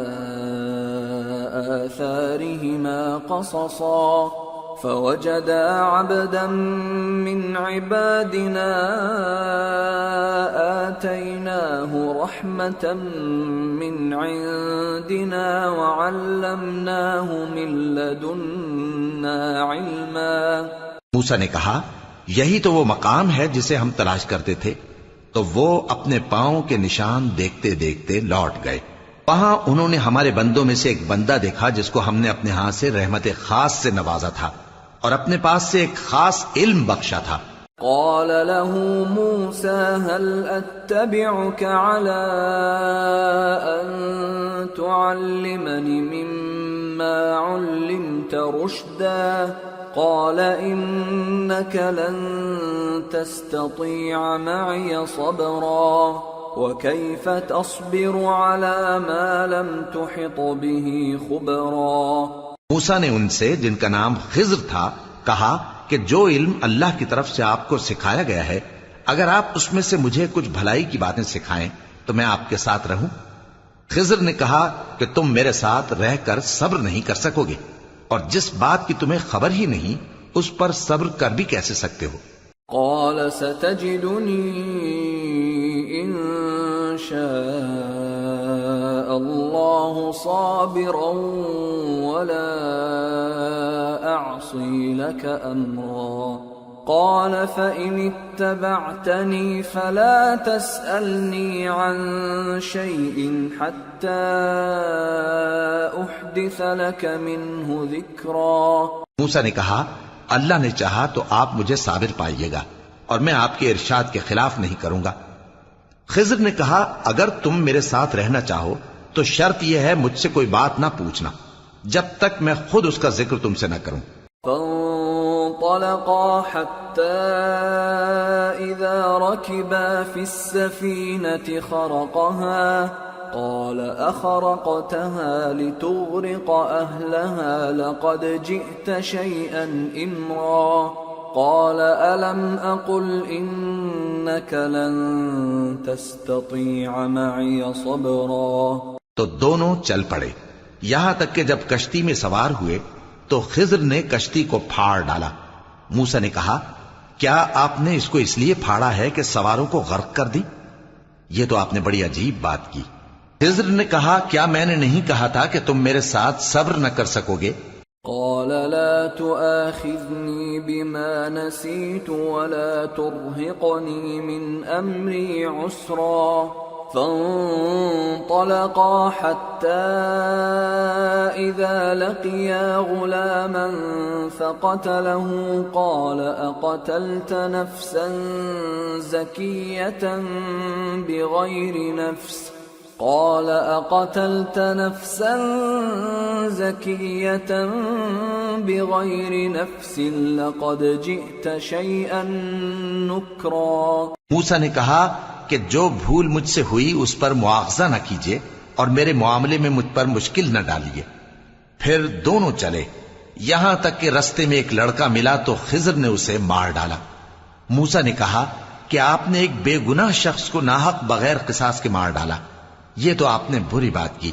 آثارهما قصصا فوجدا عبدا من عبادنا آتيناه رحمة من عندنا وعلمناه من لدنا علما. موسیٰ نے کہا یہی تو وہ مقام ہے جسے ہم تلاش کرتے تھے. تو وہ اپنے پاؤں کے نشان دیکھتے دیکھتے لوٹ گئے. وہاں انہوں نے ہمارے بندوں میں سے ایک بندہ دیکھا جس کو ہم نے اپنے ہاتھ سے رحمت خاص سے نوازا تھا اور اپنے پاس سے ایک خاص علم بخشا تھا. قال له موسى هل أتبعك على أن تعلمني مما علمت رشدا قال إنك لن تستطيع معي صبرا وكيف تصبر على ما لم تحط به خبرا. موسیٰ نے ان سے جن کا نام خضر تھا کہا کہ جو علم اللہ کی طرف سے آپ کو سکھایا گیا ہے اگر آپ اس میں سے مجھے کچھ بھلائی کی باتیں سکھائیں تو میں آپ کے ساتھ رہوں. خضر نے کہا کہ تم میرے ساتھ رہ کر صبر نہیں کر سکو گے، اور جس بات کی تمہیں خبر ہی نہیں اس پر صبر کر بھی کیسے سکتے ہو. قال ستجدني إن شاء الله صابرا ولا أعصي لك أمرا. قال فإن اتبعتني فلا تسألني عن شيء حتى أحدث لك منه ذكرا. موسیٰ نے کہا اللہ نے چاہا تو آپ مجھے صابر پائیے گا اور میں آپ کے ارشاد کے خلاف نہیں کروں گا. خضر نے کہا اگر تم میرے ساتھ رہنا چاہو تو شرط یہ ہے مجھ سے کوئی بات نہ پوچھنا جب تک میں خود اس کا ذکر تم سے نہ کروں. فانطلقا حتى إذا ركبا في السفينة خرقها قال أخرقتها لتغرق أهلها لقد جئت شيئا إمرا. قال ألم أقل إنك لن تستطيع معي صبرا. تو دونوں چل پڑے یہاں تک کہ جب کشتی میں سوار ہوئے تو خضر نے کشتی کو پھاڑ ڈالا. موسیٰ نے کہا کیا آپ نے اس کو اس لیے پھاڑا ہے کہ سواروں کو غرق کر دی؟ یہ تو آپ نے بڑی عجیب بات کی. خضر نے کہا کیا میں نے نہیں کہا تھا کہ تم میرے ساتھ صبر نہ کر سکو گے؟ قال لا تؤاخذني بما نسيت ولا ترهقني من أمري عسرا. فانطلقا حتى إذا لقيا غلاما فقتله قال أقتلت نفسا زكية بغير نفس قال أقتلت نفسا زكية بغير نفس لقد جئت شيئا نكرا. موسیٰ نے کہا کہ جو بھول مجھ سے ہوئی اس پر مواخذہ نہ کیجیے اور میرے معاملے میں مجھ پر مشکل نہ ڈالیے. پھر دونوں چلے یہاں تک کہ رستے میں ایک لڑکا ملا تو خضر نے اسے مار ڈالا. موسیٰ نے کہا کہ آپ نے ایک بے گناہ شخص کو ناحق بغیر قصاص کے مار ڈالا، یہ تو آپ نے بری بات کی.